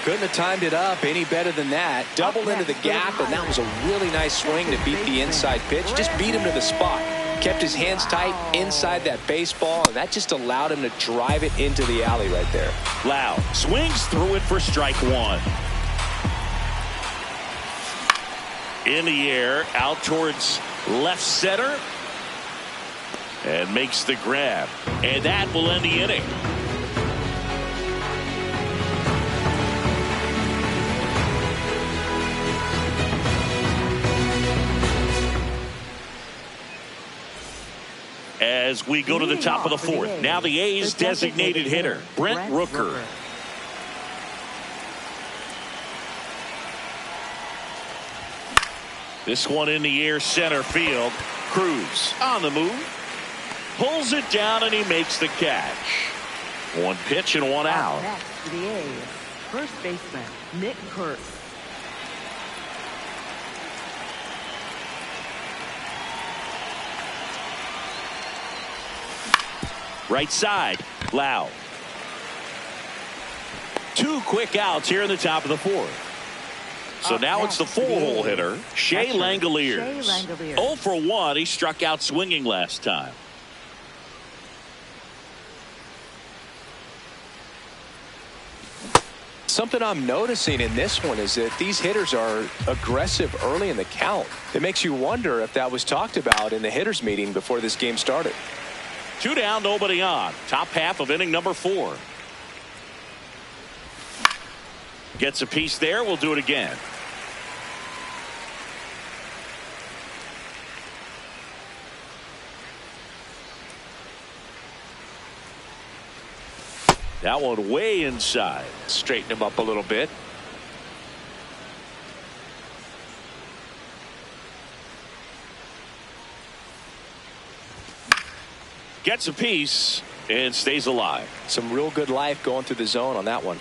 Couldn't have timed it up any better than that. Doubled into the gap, and that was a really nice swing to beat the inside pitch. Just beat him to the spot. Kept his hands tight inside that baseball, and that just allowed him to drive it into the alley right there. Lau swings through it for strike 1. In the air, out towards left center. And makes the grab. And that will end the inning. As we go to the top of the 4th. Now the A's designated hitter, Brent Rooker. This one in the air, center field. Cruz on the move. Pulls it down, and he makes the catch. 1 pitch and 1 out. Next for the A's, first baseman Nick Kurtz. Right side, Lau. 2 quick outs here in the top of the 4th. So now it's the 4-hole hitter, Shea Langoliers. 0 for 1. He struck out swinging last time. Something I'm noticing in this one is that these hitters are aggressive early in the count. It makes you wonder if that was talked about in the hitters meeting before this game started. 2 down, nobody on. Top half of inning number 4. Gets a piece there. We'll do it again. That one way inside. Straighten him up a little bit. Gets a piece and stays alive. Some real good life going through the zone on that one.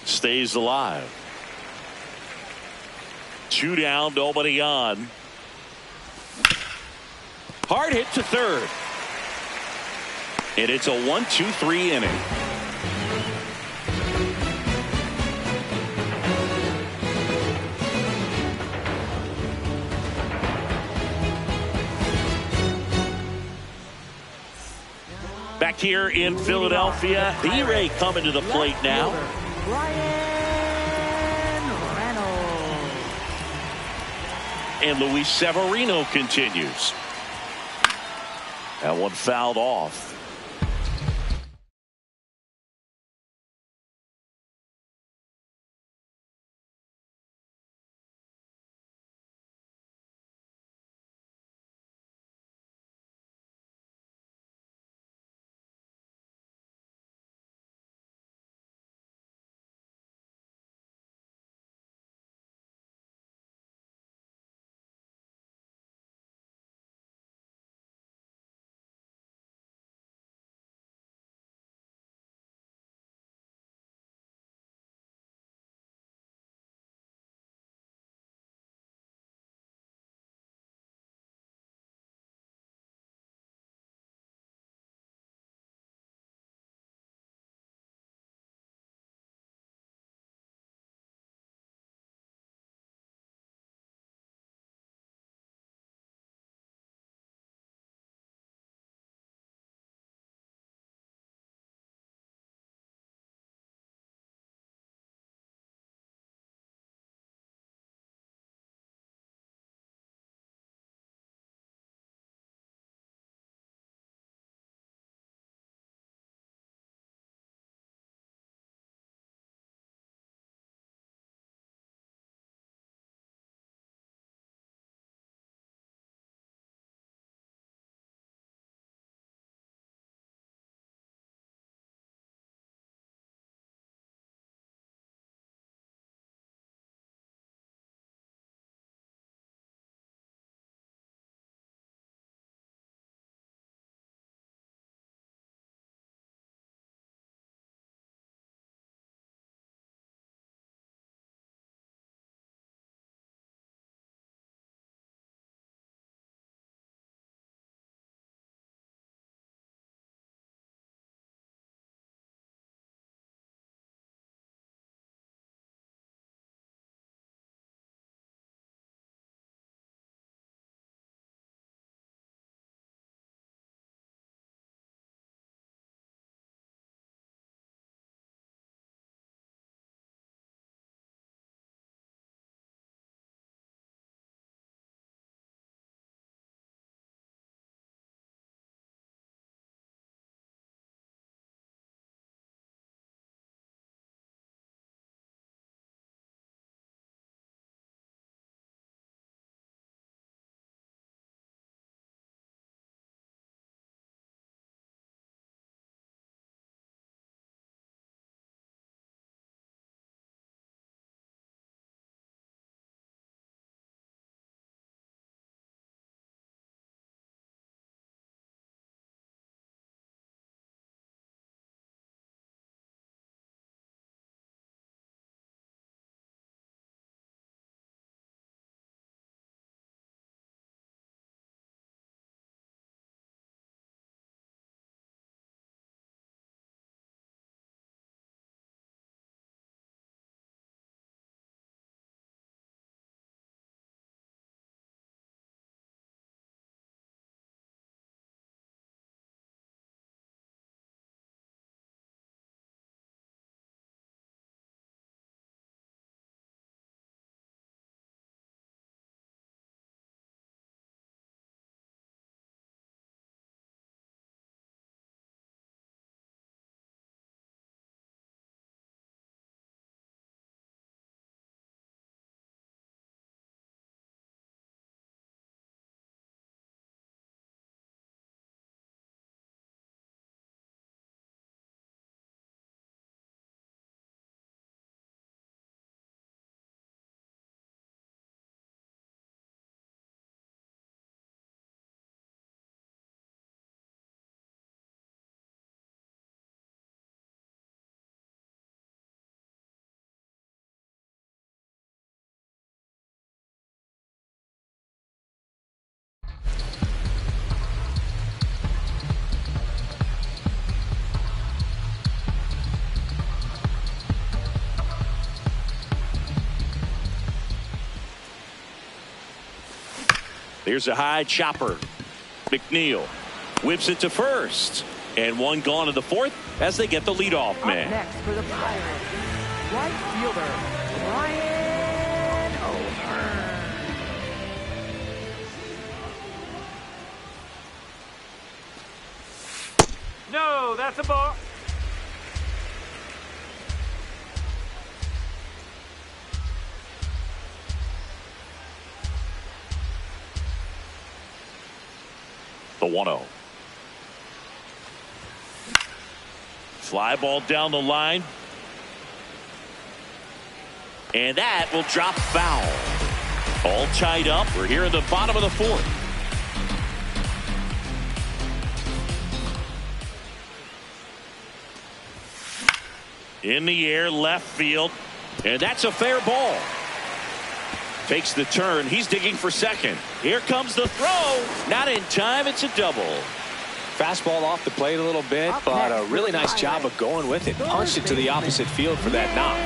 Stays alive. 2 down, nobody on. Hard hit to third. And it's a 1-2-3 inning. Back here in Philadelphia, B-Ray coming to the plate now. And Luis Severino continues. That one fouled off. Here's a high chopper. McNeil whips it to first. And one gone in the fourth as they get the leadoff man. Up next for the Pirates, right fielder, Ryan O'Hearn. No, that's a ball. The 1-0. Fly ball down the line. And that will drop foul. All tied up. We're here in the bottom of the fourth. In the air, left field. And that's a fair ball. Takes the turn. He's digging for second. Here comes the throw. Not in time. It's a double. Fastball off the plate a little bit, but a really nice job of going with it. Punched it to the opposite field for that knock.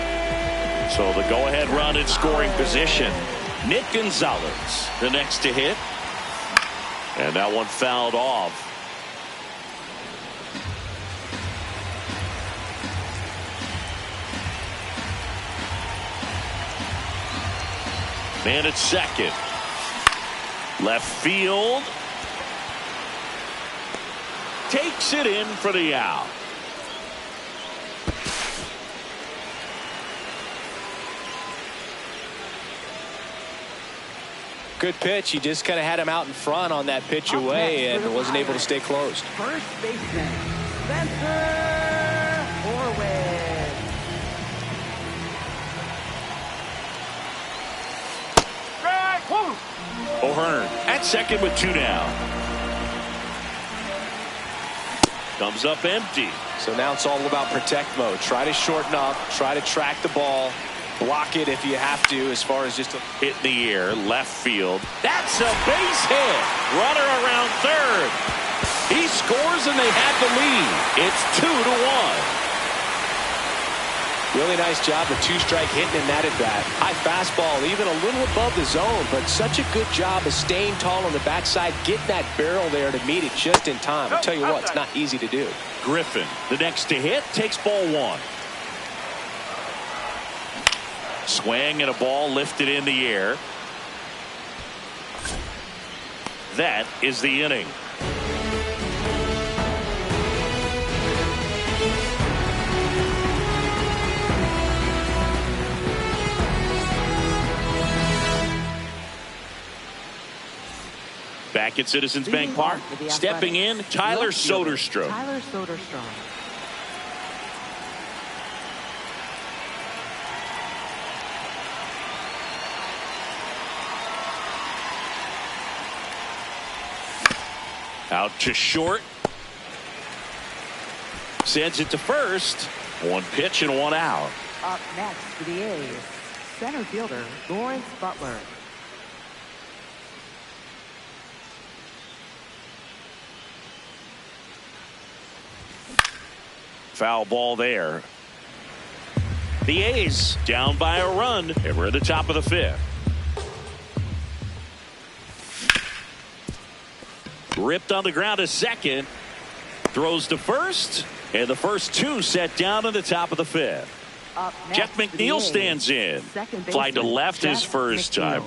So the go-ahead run in scoring position. Nick Gonzalez, the next to hit. And that one fouled off. Man at second. Left field. Takes it in for the out. Good pitch. He just kind of had him out in front on that pitch away and wasn't able to stay closed. First baseman, Spencer Horwitz. O'Hearn at second with 2 down. Comes up empty. So now it's all about protect mode. Try to shorten up. Try to track the ball. Block it if you have to, as far as just a hit in the air, left field. That's a base hit. Runner around third. He scores and they have the lead. It's 2-1. Really nice job of two-strike hitting in that at bat. High fastball, even a little above the zone, but such a good job of staying tall on the backside, getting that barrel there to meet it just in time. I'll tell you what, it's not easy to do. Griffin, the next to hit, takes ball one. Swing and a ball lifted in the air. That is the inning. Back at Citizens Bank Park, stepping in, Tyler Soderstrom. Tyler Soderstrom. Out to short. Sends it to first. One pitch and one out. Up next for the A's, center fielder Lawrence Butler. Foul ball there. The A's down by a run, and we're at the top of the fifth. Ripped on the ground to second. Throws to first, and the first two set down in the top of the fifth. Jeff McNeil stands in. Fly to left his first time.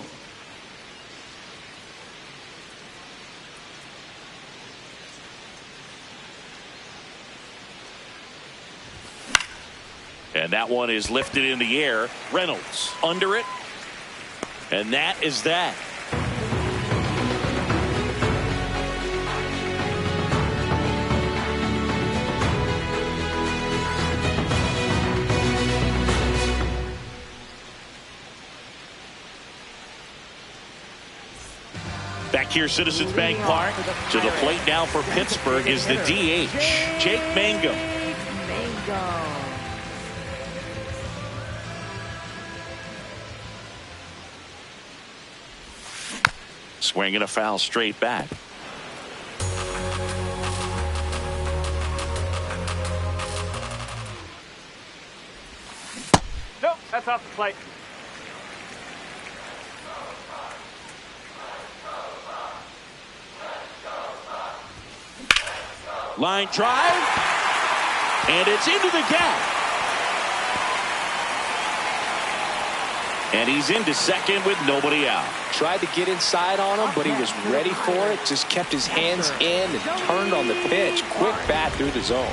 And that one is lifted in the air. Reynolds under it. And that is that. Back here, Citizens Bank Park. To the plate now for Pittsburgh is the DH, Jake Mangum. Swinging a foul straight back. Nope, that's off the plate. Line drive. And it's into the gap. And he's into second with nobody out. Tried to get inside on him, but he was ready for it. Just kept his hands in and turned on the pitch. Quick bat through the zone.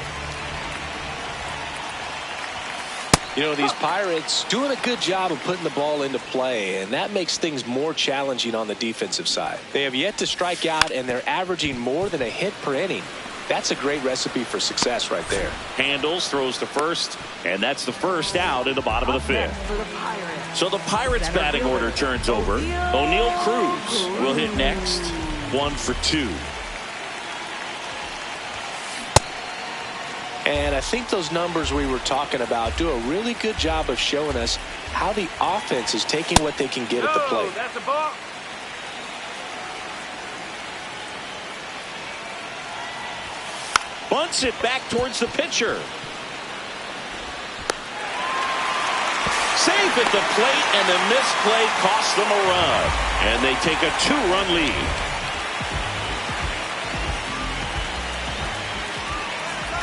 You know, these Pirates doing a good job of putting the ball into play, and that makes things more challenging on the defensive side. They have yet to strike out, and they're averaging more than a hit per inning. That's a great recipe for success right there. Handles, throws to first, and that's the first out in the bottom of the fifth. So the Pirates batting order turns over. O'Neal Cruz will hit next. 1 for 2. And I think those numbers we were talking about do a really good job of showing us how the offense is taking what they can get at the plate. That's a ball. Bunts it back towards the pitcher. Safe at the plate, and the misplay costs them a run. And they take a 2-run lead.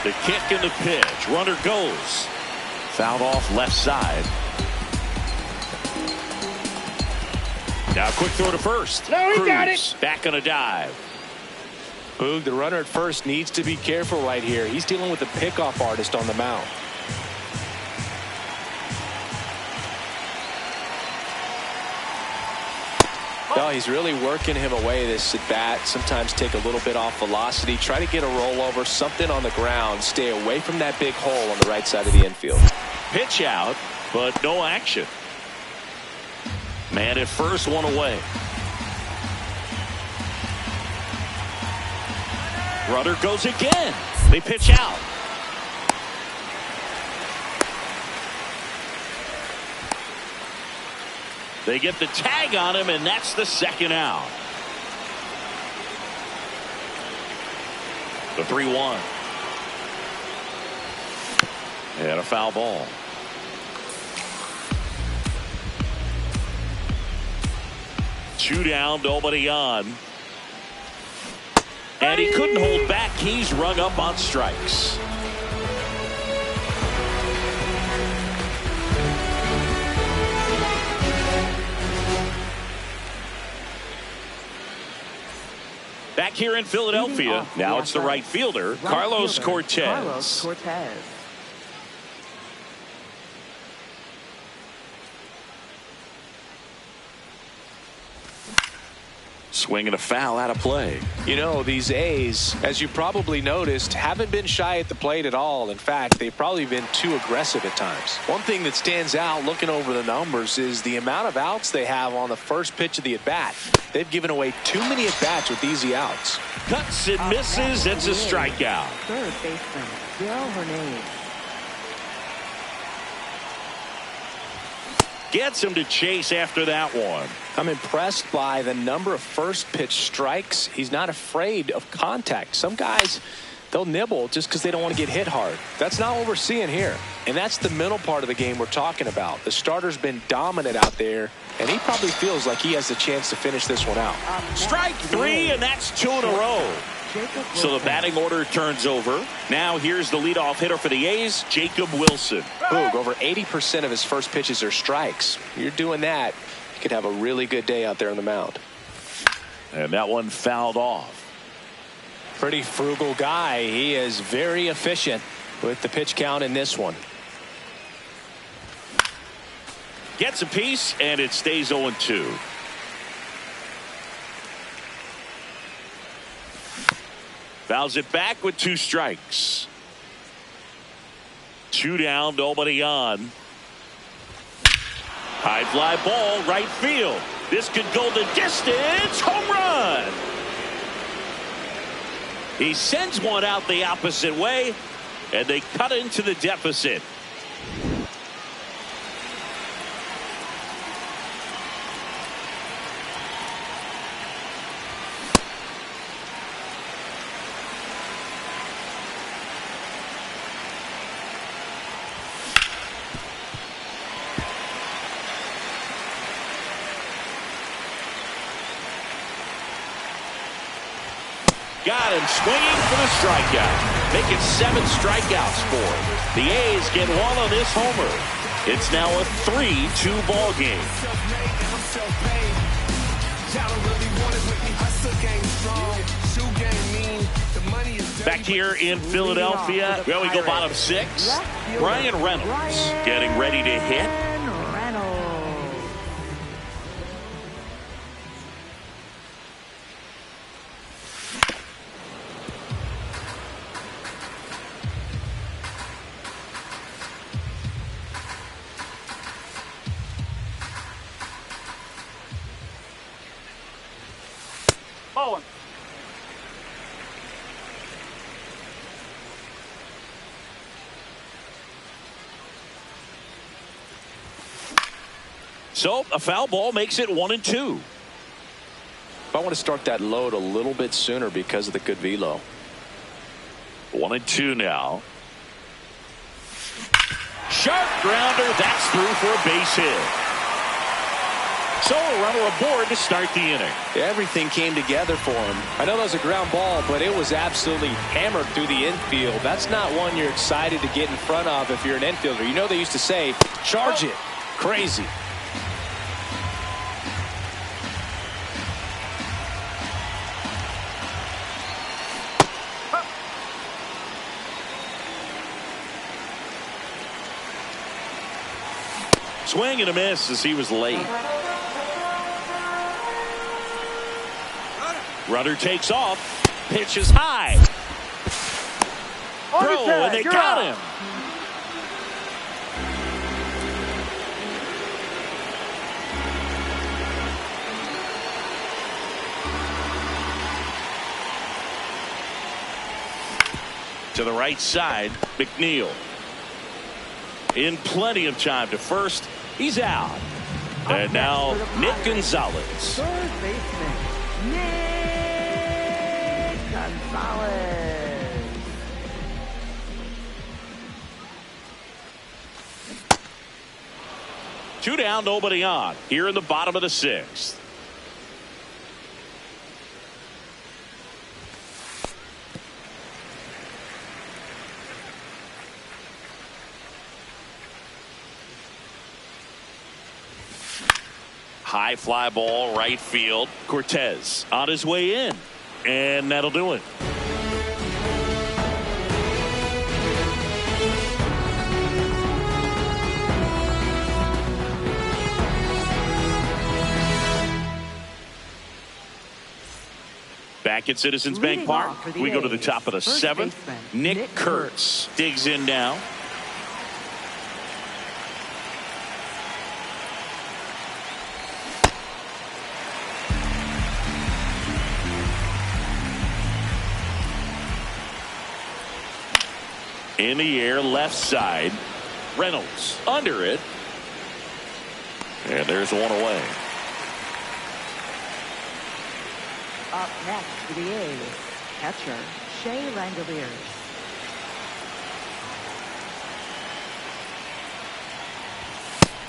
The kick and the pitch. Runner goes. Fouled off left side. Now quick throw to first. No, he Cruz got it. back on a dive. Boog, the runner at first needs to be careful right here. He's dealing with a pickoff artist on the mound. Well, he's really working him away this at bat. Sometimes take a little bit off velocity. Try to get a rollover, something on the ground. Stay away from that big hole on the right side of the infield. Pitch out, but no action. Man at first, one away. Runner goes again. They pitch out. They get the tag on him, and that's the second out. The 3-1. And a foul ball. Two down, nobody on. And he couldn't hold back. He's rung up on strikes. Back here in Philadelphia, now it's the right fielder, Carlos Cortez. Swinging a foul out of play. You know, these A's, as you probably noticed, haven't been shy at the plate at all. In fact, they've probably been too aggressive at times. One thing that stands out looking over the numbers is the amount of outs they have on the first pitch of the at-bat. They've given away too many at-bats with easy outs. Cuts and misses. It's a strikeout. Third baseman, Darryl Hernandez. Gets him to chase after that one. I'm impressed by the number of first pitch strikes. He's not afraid of contact. Some guys, they'll nibble just because they don't want to get hit hard. That's not what we're seeing here. And that's the middle part of the game we're talking about. The starter's been dominant out there, and he probably feels like he has the chance to finish this one out. Strike 3, and that's 2 in a row. So the batting order turns over. Now here's the leadoff hitter for the A's, Jacob Wilson. Boog, over 80% of his first pitches are strikes. You're doing that, you could have a really good day out there on the mound. And that one fouled off. Pretty frugal guy. He is very efficient with the pitch count in this one. Gets a piece, and it stays 0-2. Fouls it back with 2 strikes. 2 down, nobody on. High fly ball, right field. This could go the distance. Home run. He sends one out the opposite way, and they cut into the deficit. Got him swinging for the strikeout. make it 7 strikeouts for him. The A's get one on this homer. It's now a 3-2 ball game. Back here in Philadelphia, well, we go bottom 6. Ryan Reynolds getting ready to hit. Bowling. So a foul ball makes it 1-2. I want to start that load a little bit sooner because of the good velo. 1-2 now. Sharp grounder. That's through for a base hit. So a runner aboard to start the inning. Everything came together for him. I know that was a ground ball, but it was absolutely hammered through the infield. That's not one you're excited to get in front of if you're an infielder. You know they used to say, charge it. Crazy. Swing and a miss as he was late. Runner takes off. Pitch is high. Throw, and they got him. To the right side, McNeil. In plenty of time to first. He's out. And now Nick Gonzalez. Third baseman, Nick Gonzalez. Two down, nobody on. Here in the bottom of the 6th. High fly ball, right field. Cortez on his way in. And that'll do it. Back at Citizens Bank Park, we go to the top of the 7th. Nick Kurtz digs in now. In the air, left side. Reynolds under it. And there's one away. Up next for the A's, catcher Shea Langoliers.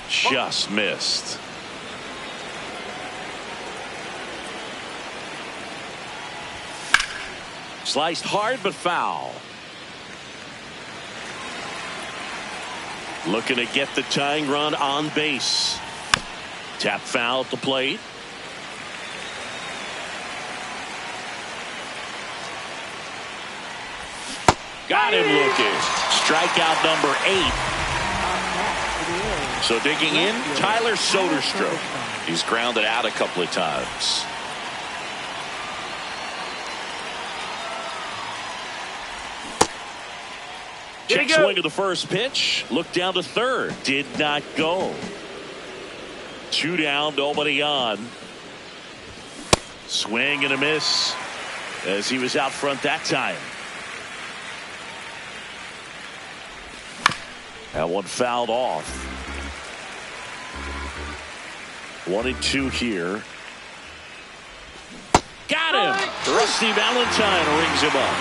Just missed. Sliced hard but foul. Looking to get the tying run on base. Tap foul at the plate. Got him looking. Strikeout number 8. So digging in, Tyler Soderstrom. He's grounded out a couple of times. Check swing to the first pitch. Look down to third. Did not go. 2 down, nobody on. Swing and a miss as he was out front that time. That one fouled off. 1-2 here. Got him. Rusty Valentine rings him up.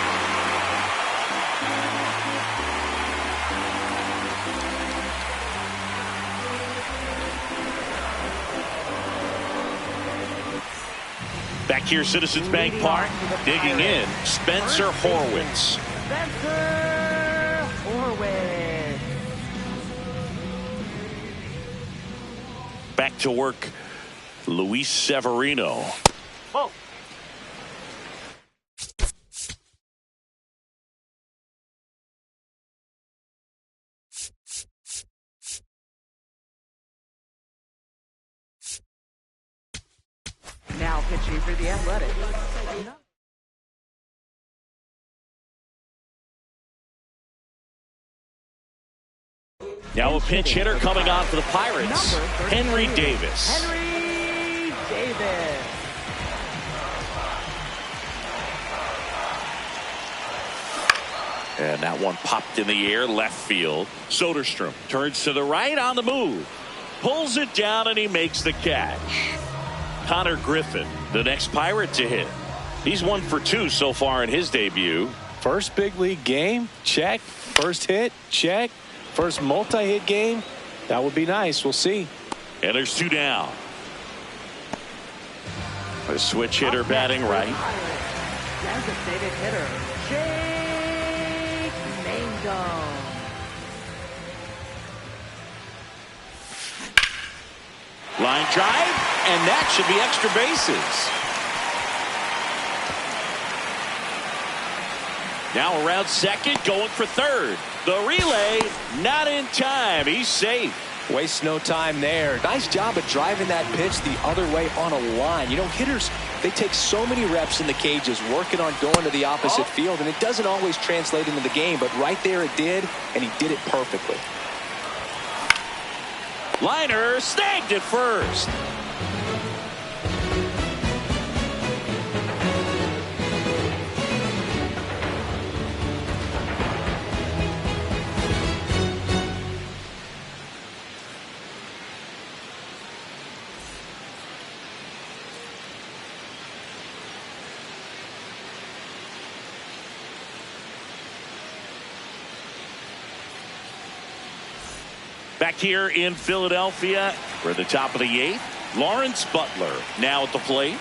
Back here, Citizens Bank Park, digging in, Spencer Horwitz. Spencer Horwitz. Back to work, Luis Severino. Ball. Now pitching for the Athletics. Now a pinch hitter coming on for the Pirates, Henry Davis. Henry Davis. And that one popped in the air, left field. Soderstrom turns to the right on the move. Pulls it down and he makes the catch. Connor Griffin, the next Pirate to hit. He's 1 for 2 so far in his debut. First big league game, check. First hit, check. First multi-hit game, that would be nice. We'll see. And there's 2 down. A switch hitter batting right. Designated hitter, Jake Mangum. Line drive, and that should be extra bases. Now around second, going for third. The relay, not in time. He's safe. Waste no time there. Nice job of driving that pitch the other way on a line. You know, hitters, they take so many reps in the cages working on going to the opposite field, and it doesn't always translate into the game, but right there it did, and he did it perfectly. Liner snagged at first. Back here in Philadelphia, we're at the top of the 8th. Lawrence Butler now at the plate.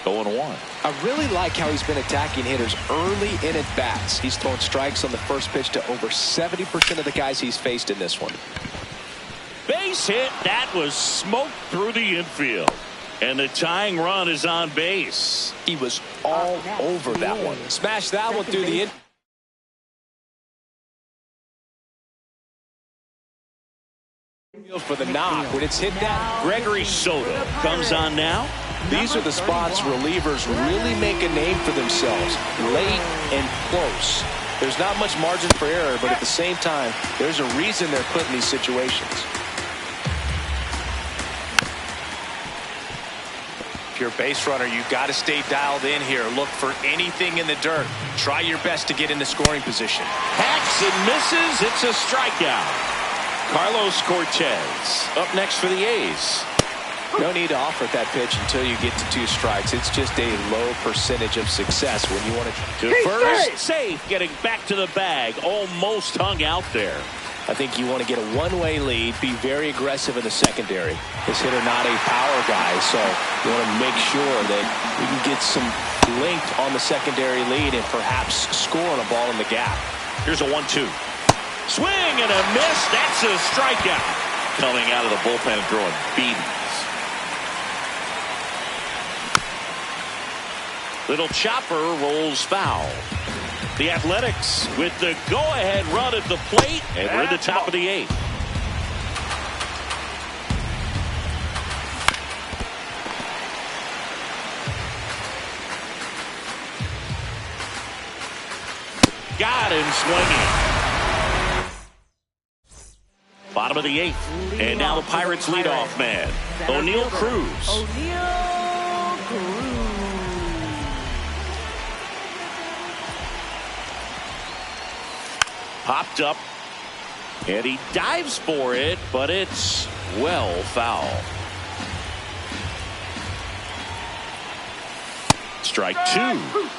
0-1. I really like how he's been attacking hitters early in at bats. He's thrown strikes on the first pitch to over 70% of the guys he's faced in this one. Base hit. That was smoked through the infield. And the tying run is on base. He was all over that one. Smashed that one through the infield. For the knock when it's hit down. Gregory Soto comes on now. These are the spots relievers really make a name for themselves, late and close. There's not much margin for error, but at the same time, there's a reason they're put in these situations. If you're a base runner, you've got to stay dialed in here. Look for anything in the dirt. Try your best to get in the scoring position. Hacks and misses. It's a strikeout. Carlos Cortez up next for the A's. No need to offer that pitch until you get to 2 strikes. It's just a low percentage of success when you want to first. Safe, getting back to the bag. Almost hung out there. I think you want to get a one-way lead, be very aggressive in the secondary. This hitter not a power guy, so you want to make sure that you can get some length on the secondary lead and perhaps score on a ball in the gap. Here's a 1-2. Swing and a miss. That's a strikeout. Coming out of the bullpen and throwing beatings. Little chopper rolls foul. The Athletics with the go-ahead run at the plate, and we're at the top of the 8th. Got him swinging. Bottom of the 8th, and now the Pirates leadoff man, O'Neal Cruz. O'Neal Cruz. Popped up, and he dives for it, but it's well foul. Strike 2.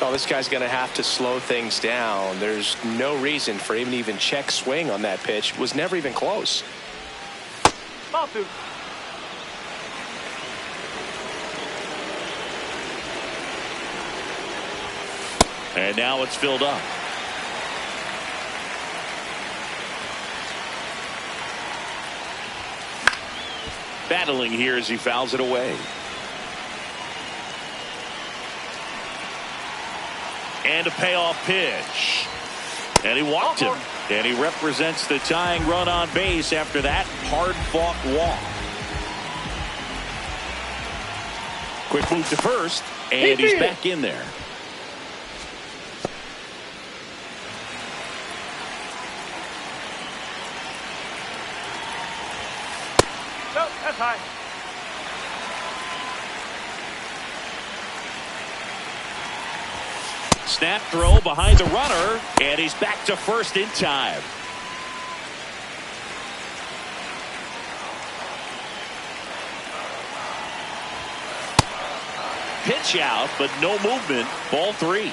Oh, this guy's going to have to slow things down. There's no reason for him to even check swing on that pitch. Was never even close. Ball 2. And now it's filled up. Battling here as he fouls it away. And a payoff pitch. And he walked him. And he represents the tying run on base after that hard-fought walk. Quick move to first, and he's back in there. No, that's high. Snap throw behind the runner, and he's back to first in time. Pitch out, but no movement. Ball 3.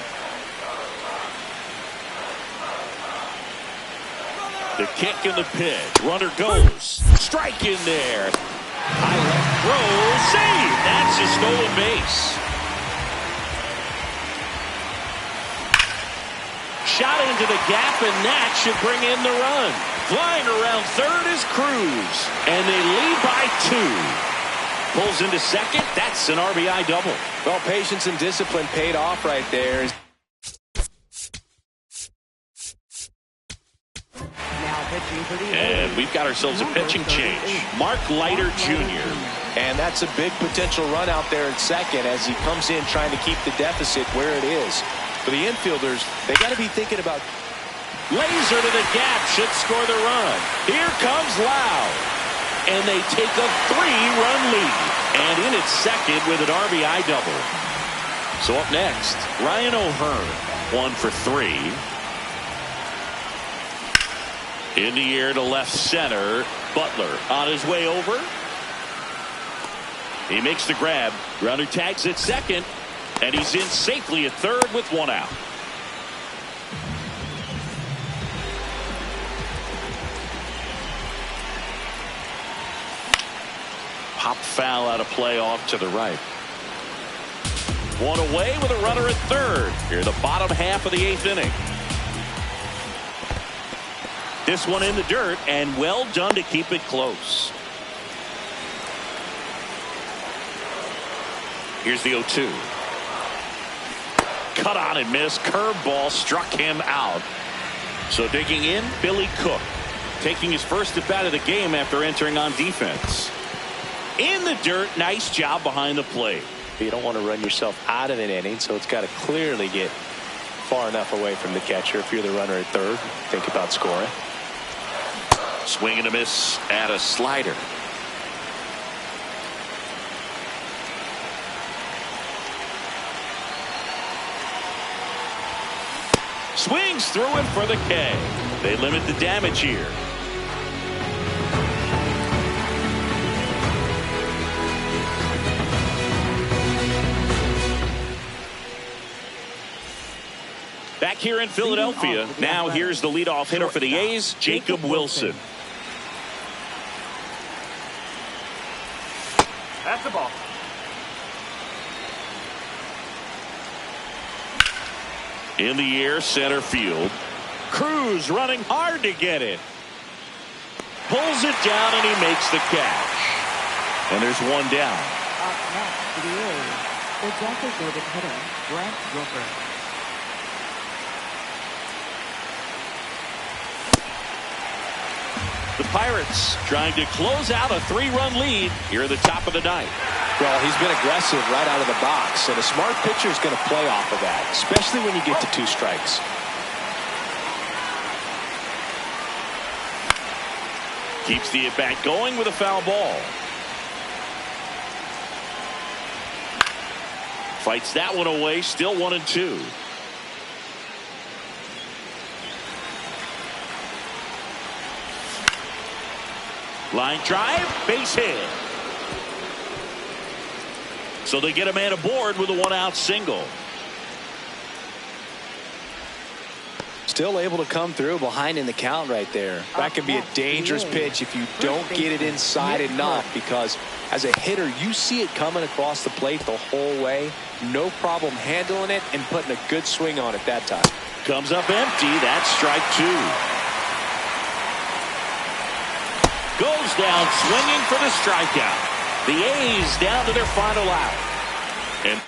The kick and the pitch. Runner goes. Strike in there. High left throw. Save. That's a stolen base. Shot into the gap, and that should bring in the run. Flying around third is Cruz, and they lead by 2. Pulls into second. That's an RBI double. Well, patience and discipline paid off right there. And we've got ourselves a pitching change. Mark Leiter Jr. And that's a big potential run out there at second as he comes in trying to keep the deficit where it is. For the infielders, they got to be thinking about. Laser to the gap should score the run. Here comes Lau. And they take a 3-run lead. And in at second with an RBI double. So up next, Ryan O'Hearn, 1 for 3. In the air to left center. Butler on his way over. He makes the grab. Runner tags at second. And he's in safely at third with 1 out. Pop foul out of play off to the right. 1 away with a runner at third. Here the bottom half of the 8th inning. This one in the dirt, and well done to keep it close. Here's the 0-2. Cut on and missed. Curveball struck him out. So digging in, Billy Cook, taking his first at bat of the game after entering on defense. In the dirt, nice job behind the plate. You don't want to run yourself out of an inning, so it's got to clearly get far enough away from the catcher. If you're the runner at third, think about scoring. Swing and a miss at a slider. Swings through him for the K. They limit the damage here. Back here in Philadelphia, now here's the leadoff hitter for the A's, Jacob Wilson. That's the ball. In the air, center field. Cruz running hard to get it. Pulls it down, and he makes the catch. And there's 1 down. Up next to the A's, the designated hitter, Brent Rooker. The Pirates trying to close out a 3-run lead here at the top of the 9th. Well, he's been aggressive right out of the box, and a smart pitcher is going to play off of that, especially when you get to 2 strikes. Keeps the at-bat going with a foul ball. Fights that one away, still 1-2. Line drive, base hit. So they get a man aboard with a 1-out single. Still able to come through behind in the count right there. That can be a dangerous pitch if you don't get it inside enough, because as a hitter, you see it coming across the plate the whole way. No problem handling it and putting a good swing on it that time. Comes up empty. That's strike 2. Goes down swinging for the strikeout. The A's down to their final out. And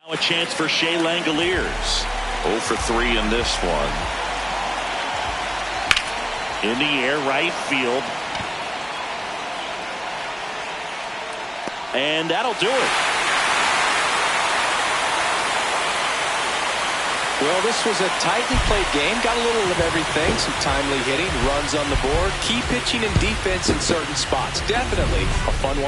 now a chance for Shea Langoliers. 0 for 3 in this one. In the air, right field. And that'll do it. Well, this was a tightly played game. Got a little of everything. Some timely hitting, runs on the board, key pitching and defense in certain spots. Definitely a fun one.